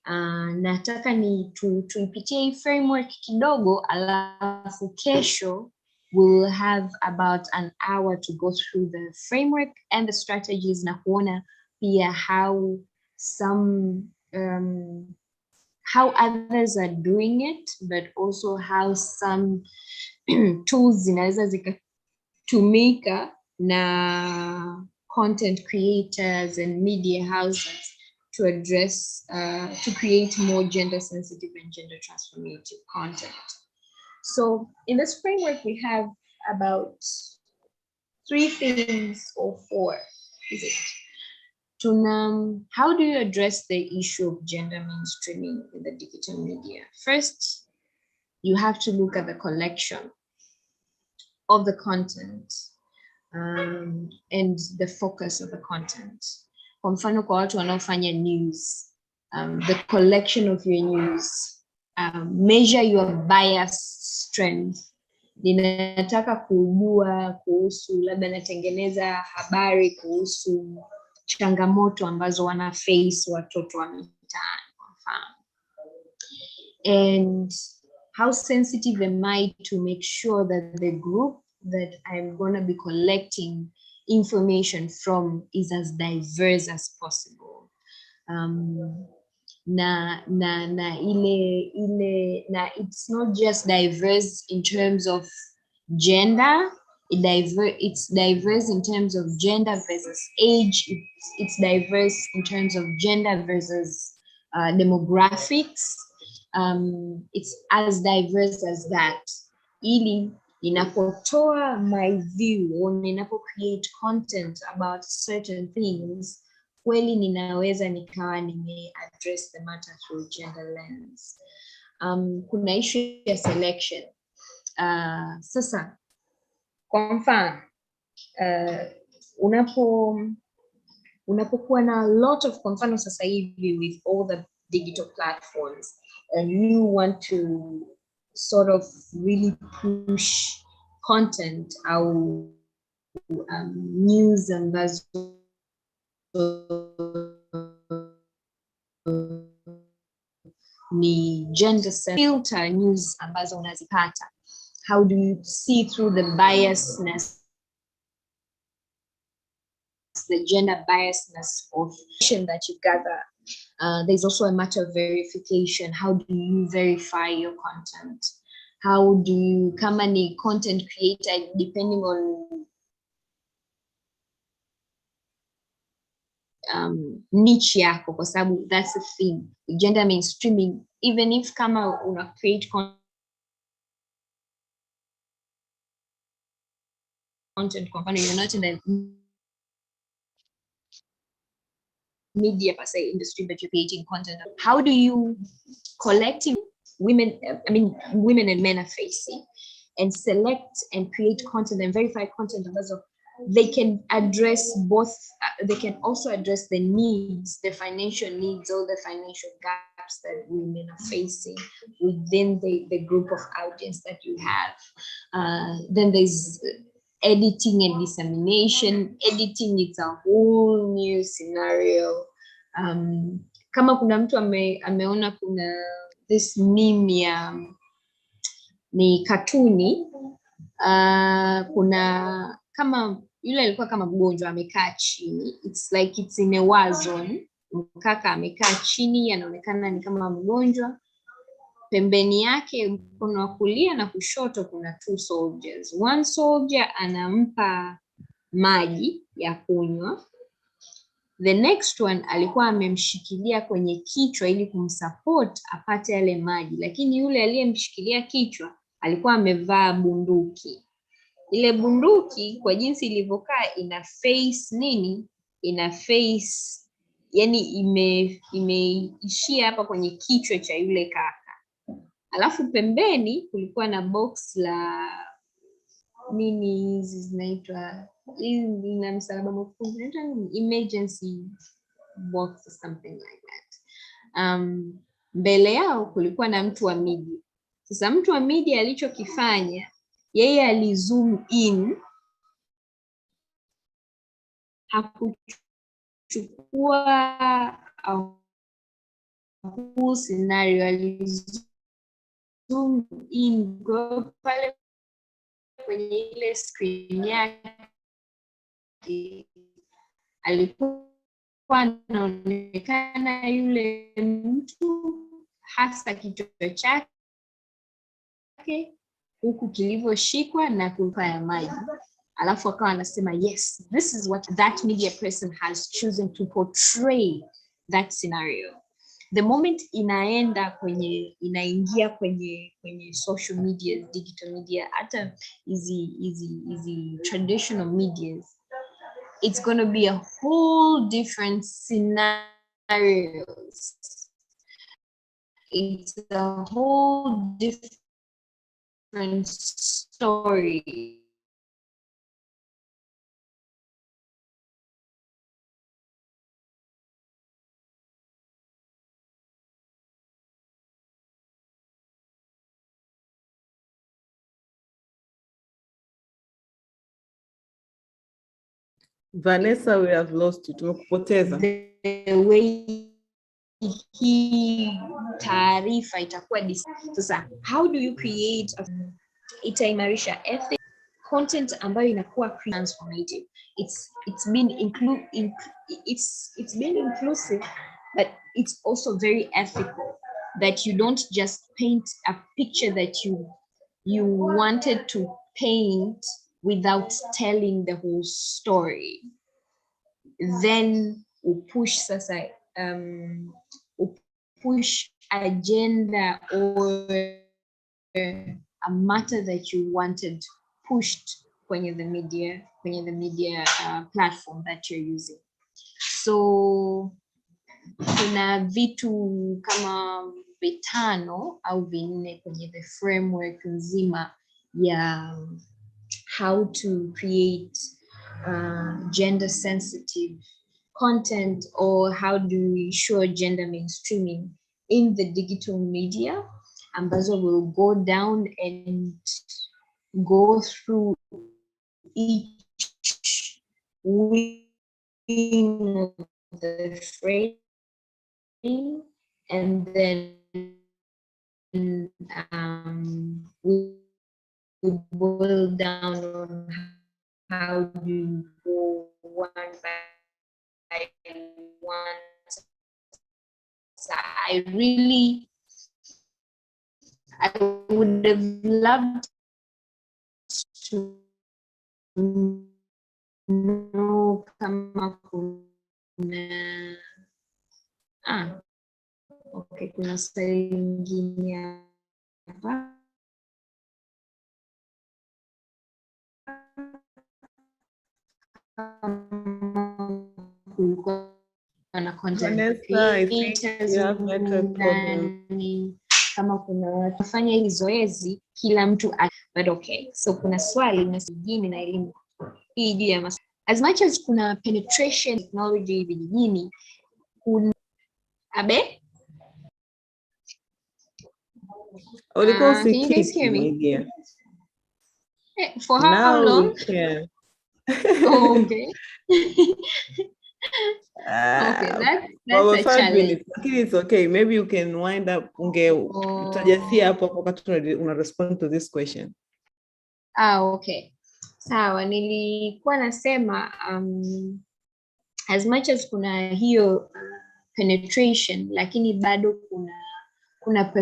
Nataka ni tuipitie hii framework kidogo, alafu kesho we'll have about an hour to go through the framework and the strategies, na kuona pia how how others are doing it, but also how some tools zinaweza zikatumika na content creators and media houses to address, to create more gender sensitive and gender transformative content. So in this framework, we have about 3 things or 4, is it? How do you address the issue of gender mainstreaming in the digital media? First, you have to look at the collection of the content and the focus of the content. Kwa mfano kwa watu wanaofanya news, the collection of your news, measure your bias strength. Ninataka kujua kuhusu, labda natengeneza habari kuhusu changamoto ambazo wana face watoto wa mitaani kwa mfano. And how sensitive am I to make sure that the group that I'm going to be collecting information from is as diverse as possible. It's not just diverse in terms of gender, it's diverse in terms of gender versus age, it's diverse in terms of gender versus demographics. It's as diverse as that. Ili ninapotoa my view or ninapo create content about certain things, kweli ninaweza nikawa address the matter through gender lens. Kuna issue ya selection. Sasa kwa mfano, unapokuwa na a lot of, kwa mfano sasa hivi with all the digital platforms, and you want to sort of really push content au news ambazo ni gender filter news ambazo unazipata. How do you see through the biasness, the gender biasness of that you gather? There's also a matter of verification. How do you verify your content? How do you, kama ni content creator, depending on niche yako, kwa sababu that's the thing. Gender mainstreaming, even if kama una create content, kwa mfano, you're not in the media per se industry, but you're creating content. How do you collecting women and men are facing, and select and create content and verify content ambazo they can address both, they can also address the needs, the financial needs, or the financial gaps that women are facing within the group of audience that you have. Then there's editing and dissemination. Editing is a whole new scenario. Kama kuna mtu ameona kuna this meme ya ni katuni, kuna kama yule alikuwa kama mgonjwa amekaa chini, it's like it's in a war zone. Mkaka amekaa chini, anaonekana ni kama mgonjwa. Pembeni yake mkono wa kulia na kushoto kuna 2 soldiers. One soldier anampa maji ya kunywa. The next one alikuwa amemshikilia kwenye kichwa ili kumsupport apate yale maji, lakini yule aliyemshikilia kichwa alikuwa amevaa bunduki. Ile bunduki kwa jinsi ilivyokaa ina face nini? Ina face, yani imeishia hapa kwenye kichwa cha yule kaka. Alafu pembeni kulikuwa na box la nini hizi zinaitwa, ina msalaba mwekundu, emergency box or something like that. Mbele yao kulikuwa na mtu wa media. Sasa mtu wa media alichokifanya, yeye alizoom in, hakuchukua whole scenario, alizoom in kwa pale kwenye ile screen yake alikuwa anaonekana yule mtu hasa kichwa chake huku kilivyoshikwa na kupa ya maji. Alafu akawa anasema yes, this is what that media person has chosen to portray that scenario. The moment inaingia kwenye social media, digital media, hata easy traditional medias, it's going to be a whole different scenarios. It's a whole different story. Vanessa, we have lost you. Tumekupoteza. The way hii taarifa itakuwa sasa, how do you create itaimarisha ethics, content ambayo inakuwa transformative. It's been inclusive, but it's also very ethical, that you don't just paint a picture that you wanted to paint without telling the whole story. Then push sasa push agenda or a matter that you wanted pushed kwenye the media platform that you're using. So kuna vitu kama 5 au 4 kwenye the framework nzima ya how to create gender sensitive content, or how do we ensure gender mainstreaming in the digital media, ambazo will go down and go through each wing of the frame, and then we boil down on how do you go one by one. So I would have loved to know kama kuna okay, kuna swali lingine hapa. Vanessa, I think you have network problem. Kama kuna watu fanya hili zoezi kila mtu but okay, so kuna swali na elimu as much as kuna penetration technology vijijini, kuna abe can you guys hear me? Yeah. For how Now long? we can. Oh, okay. Okay, that's About a 5 challenge. minutes. Lakini it's okay. Maybe you can wind up. Utajasia hapo wakati una respond to this question. Okay. Sawa, nilikuwa nasema as much as kuna hiyo penetration, lakini bado kuna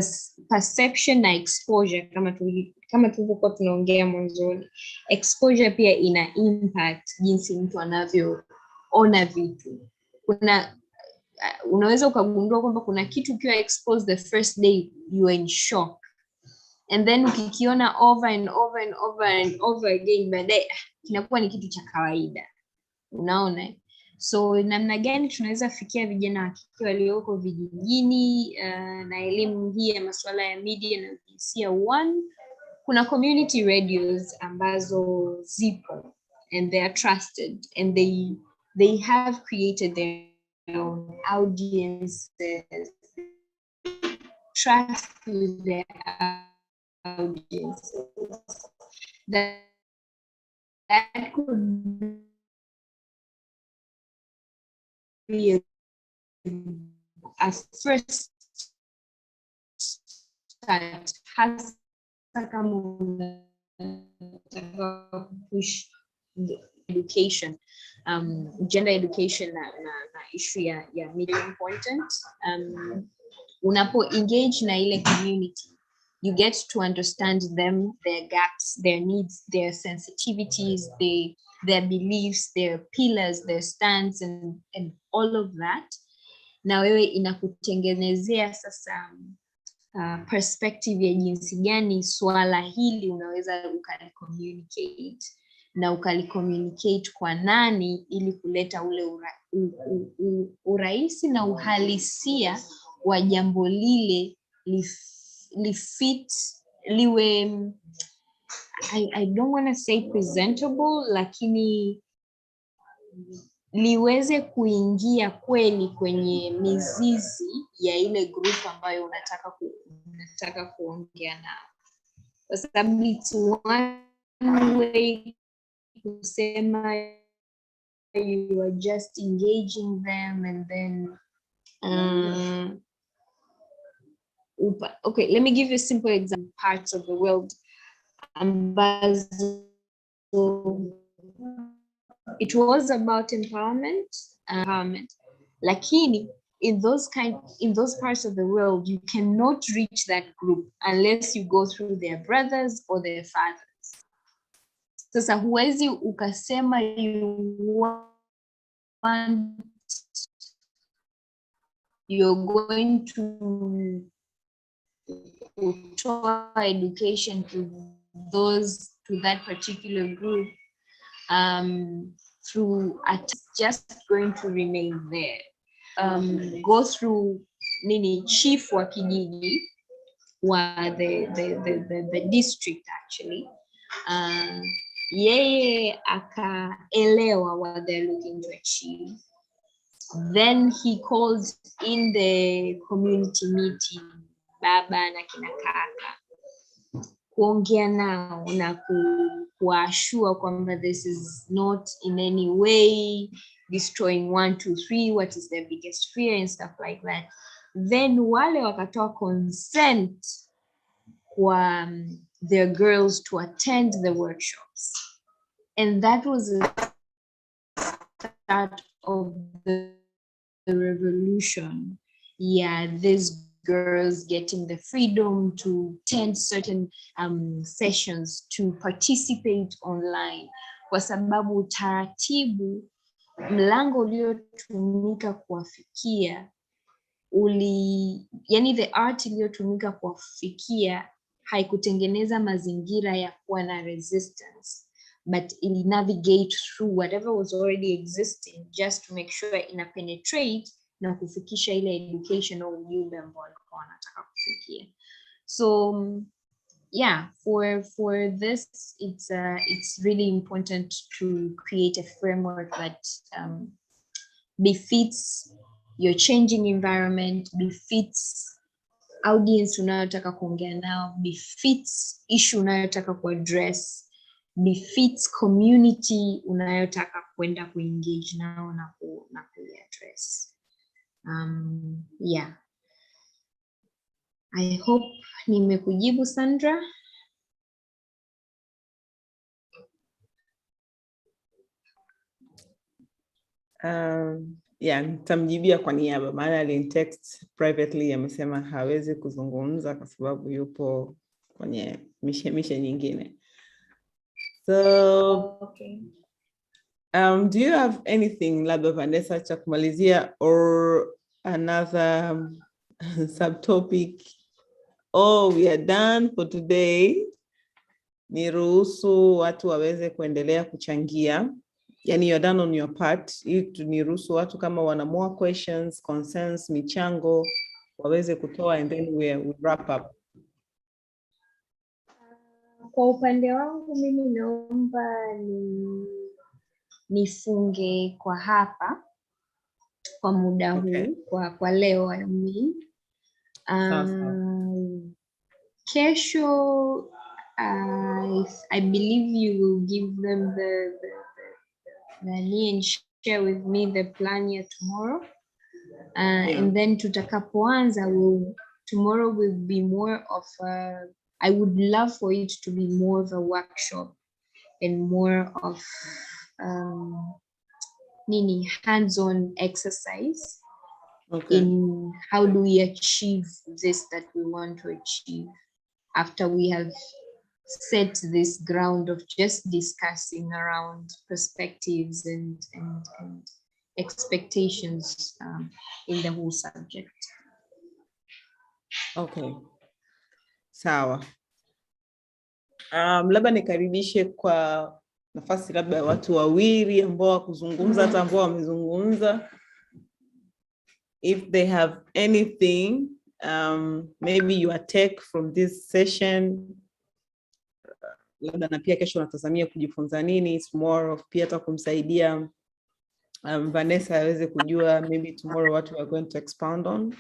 perception na exposure kama tulivyokuwa tunaongea mwanzoni. Exposure pia ina impact jinsi mtu anavyoona vitu. Unaweza ukagundua kwamba kuna kitu ukiwa exposed the first day, you are in shock, and then ukikiona over and over and over and over again, baadaye kinakuwa ni kitu cha kawaida. Unaona? So namna gani tunaweza fikia vijana wa kike walioko vijijini na elimu hii ya masuala ya media na jinsia? One, kuna community radios ambazo zipo and they are trusted and they have created their own audiences, trust with their audiences. That could be a first start. Hasa kama unataka push education, gender education na issue ya media important. Unapo engage na ile community, you get to understand them, their gaps, their needs, their sensitivities, their beliefs, their pillars, their stands, and all of that. Na wewe inakutengenezea sasa perspective ya jinsi gani swala hili unaweza ukali-communicate na ukali-communicate kwa nani ili kuleta ule urahisi na uhalisia wa jambo lile lifit liwe, I don't want to say presentable, lakini liweze kuingia kweli kwenye mizizi ya ile group ambayo unataka kuongea nao. Kwa sababu it's one way kusema you are just engaging them and then okay, let me give you a simple example. Parts of the world ambazo it was about empowerment, lakini in those parts of the world you cannot reach that group unless you go through their brothers or their fathers. Sasa huwezi ukasema you're going to education to that particular group through just going to remain there. Go through chief wa kijiji wa the district actually. Yeye akaelewa what they're looking to achieve. Then he calls in the community meeting baba na kina kaka, kuongea nao na kuashua kwamba this is not in any way destroying 1, 2, 3, what is their biggest fear and stuff like that. Then wale wakatoa consent kwa their girls to attend the workshops, and that was the start of the revolution. Yeah, these girls getting the freedom to attend certain sessions, to participate online, kwa sababu taratibu mlango uliotumika kuwafikia yani the art iliyotumika kuwafikia haikutengeneza mazingira ya kuwa na resistance, but ili navigate through whatever was already existing just to make sure ina penetrate na kufikisha ile education au ujumbe ambao walikuwa wanataka kufikia. So yeah, for this, it's really important to create a framework that befits your changing environment, befits audience unayotaka kuongea nao, befits issue unayotaka kuaddress, befits community unayotaka kwenda kuengage nao na kuaddress. Yeah. I hope nimekujibu, Sandra. Yeah, nitamjibia kwa niaba, maana alinitext privately amesema hawezi kuzungumza kwa sababu yupo kwenye mishe nyingine. So Okay. Do you have anything, labda Vanessa, cha kumalizia or another subtopic? Oh, we are done for today. Niruhusu watu waweze kuendelea kuchangia. Yani you're done on your part. Niruhusu watu kama wana more questions, concerns, michango, waweze kutoa and then we wrap up. Kwa upande wangu mimi naomba nifunge kwa hapa kwa muda huu, kwa leo I mean. Kesho I believe you will give them the and share with me the plan here tomorrow. And then tutakapoanza, tomorrow will be more of I would love for it to be more of a workshop and more of hands-on exercise. Okay. In how do we achieve this that we want to achieve after we have set this ground of just discussing around perspectives and expectations in the whole subject. Okay. Sawa. Labda nikaribishe kwa nafasi labda watu wawili ambao wakuzungumza, hata ambao wamezungumza. If they have anything, maybe your take from this session, labda na pia kesho natazamia kujifunza nini, it's more of pia hata kumsaidia Vanessa aweze kujua maybe tomorrow what we are going to expound on.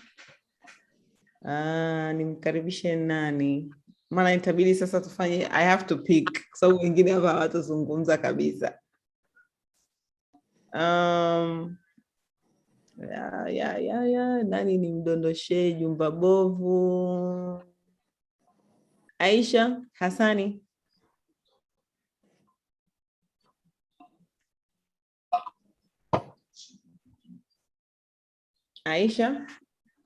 Nimkaribishe nani? Maana itabidi sasa tufanye, I have to pick, so wengine hapa hawatazungumza kabisa. Nani ni mdondoshe jumba bovu? Aisha Hassani. Aisha,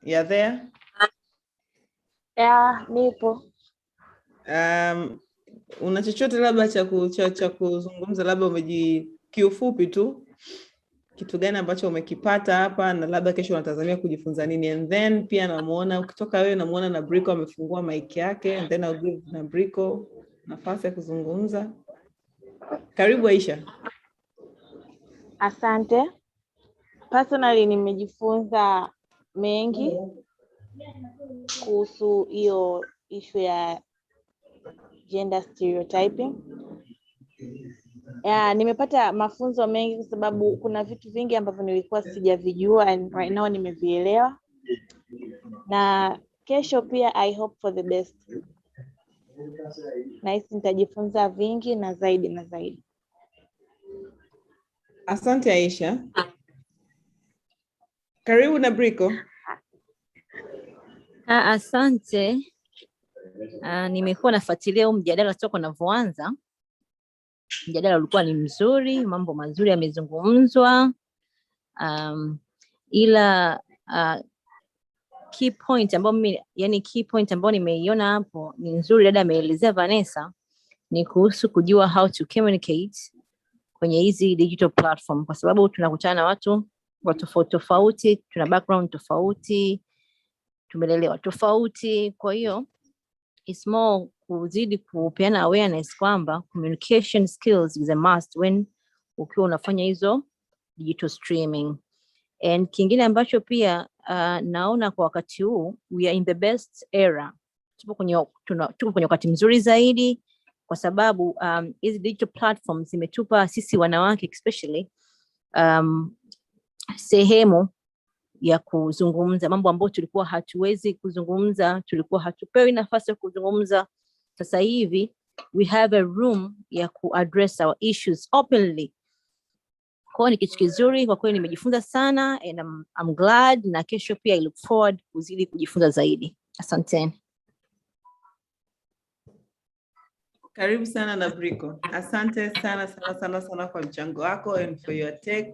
you there? Yeah, nipo. Una chochote labda cha kuzungumza, labda kiufupi tu kitu gani ambacho umekipata hapa na labda kesho unatazamia kujifunza nini? And then pia namuona ukitoka wewe, namuona na Briko amefungua mic yake, and then I'll give na Briko nafasi ya kuzungumza. Karibu Aisha. Asante. Personally nimejifunza mengi kuhusu hiyo issue ya gender stereotyping. Nimepata mafunzo mengi kwa sababu kuna vitu vingi ambavyo nilikuwa sijavijua and right now nimevielewa. Na kesho pia I hope for the best. Nahisi nitajifunza vingi na zaidi na zaidi. Asante Aisha. Karibu na Briko. Asante. Nimekuwa nafuatilia huu mjadala toka unavyoanza. Mjadala ulikuwa ni mzuri, mambo mazuri yamezungumzwa. Ila key point ambayo nimeiona hapo ni nzuri, dada ameelezea Vanessa, ni kuhusu kujua how to communicate kwenye hizi digital platform, kwa sababu tunakutana na watu tofauti, tuna background tofauti, tumelelewa tofauti. Kwa hiyo it's more kuzidi kupeana awareness kwamba communication skills is a must when ukiwa unafanya hizo digital streaming. And kingine ambacho pia naona kwa wakati huu we are in the best era tuko kwenye wakati mzuri zaidi, kwa sababu hizi digital platforms zimetupa sisi wanawake especially sehemu ya kuzungumza mambo ambayo tulikuwa hatuwezi kuzungumza, tulikuwa hatupewi nafasi ya kuzungumza. Sasa hivi we have a room ya ku-address our issues openly. Kwa ni kitu kizuri, kwa kweli nimejifunza sana and I'm glad, na kesho pia I look forward kuzidi kujifunza zaidi. Asanteni. Karibu sana Nabriko. Asante sana kwa mchango wako and for your take.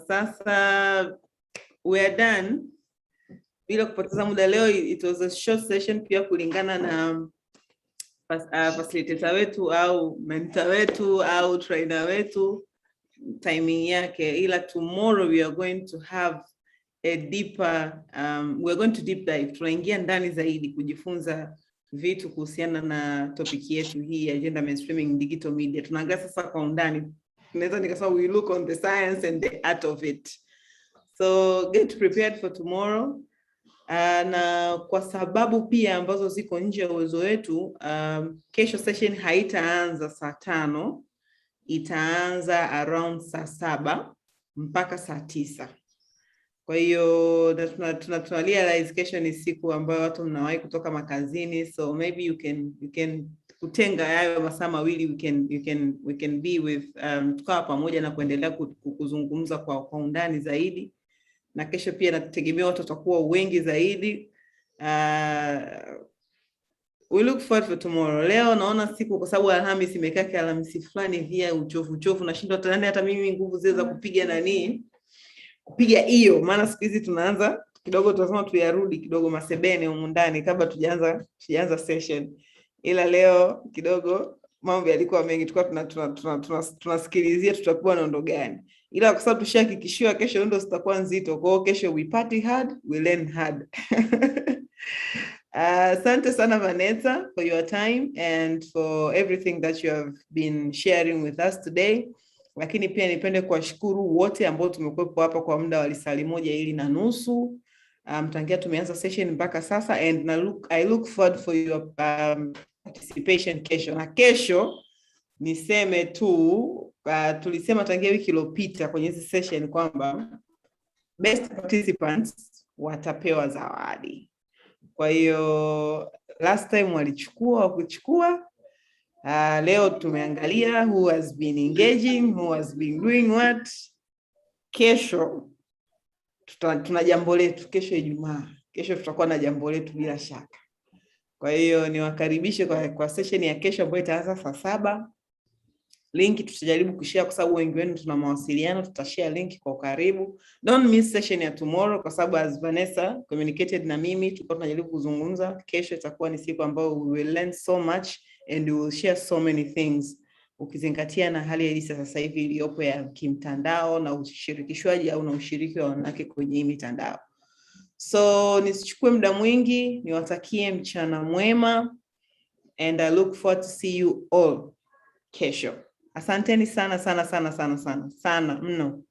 Sasa we are done. Bila kupoteza muda leo, it was a short session pia kulingana na facilitator wetu au mentor wetu au trainer wetu timing yake, ila tomorrow we are going to have a deeper we are going to deep dive. Tunaingia ndani zaidi kujifunza vitu kuhusiana na topic yetu hii ya gender mainstreaming digital media. Tunaangalia sasa kwa undani. Naweza nikasema we look on the science and the art of it. So get prepared for tomorrow. Na kwa sababu pia ambazo ziko nje ya uwezo wetu, kesho session haitaanza saa 5, itaanza around saa 7 mpaka saa 9. Kwa hiyo tuna realize kesho ni siku ambayo watu mnawahi kutoka makazini, so maybe you can kutenga hayo masaa mawili, we can be with tukawa pamoja na kuendelea kuzungumza kwa undani zaidi. Na kesho pia nategemea watu watakuwa wengi zaidi. We look forward for tomorrow. Leo naona siku kwa sababu Alhamisi imekaa Alhamisi fulani via uchovu nashindwa tena hata mimi nguvu za kupiga hiyo, maana siku hizi tunaanza kidogo, tunasema tuyarudi kidogo masebene humu ndani kabla tujaanza session. Ila leo kidogo mambo yalikuwa mengi, tulikuwa tunasikilizia tutakuwa na ndo gani. Ila kwa sababu tushahakikishiwa kesho ndo zitakuwa nzito, kwa hiyo kesho we party hard, we learn hard. Asante sana Vanessa for your time and for everything that you have been sharing with us today. Lakini pia nipende kuwashukuru wote ambao tumekuwepo hapa kwa muda wa lisali moja ili na nusu. Tangia tumeanza session mpaka sasa, and I look forward for your participation kesho. Na kesho niseme tu, tulisema tangia wiki iliyopita kwenye hizi session kwamba best participants watapewa zawadi. Kwa hiyo last time wakuchukua. Leo tumeangalia who has been engaging, who has been doing what. Kesho tuna jambo letu, kesho Ijumaa. Kesho tutakuwa na jambo letu bila shaka. Kwa hiyo niwakaribishe kwa session ya kesho ambayo itaanza saa 7. Link tutajaribu kushare kwa sababu wengi wenu tuna mawasiliano, tutashare link kwa karibu. Don't miss session ya tomorrow kwa sababu as Vanessa communicated na mimi, tulikuwa tunajaribu kuzungumza. Kesho itakuwa ni siku ambayo we will learn so much and we will share so many things, ukizingatia na hali halisi sasa hivi iliyopo ya kimtandao na ushirikishwaji au na ushiriki wa wanawake kwenye hii mitandao. So nisichukue muda mwingi, niwatakie mchana mwema and I look forward to see you all kesho. Asanteni sana mno.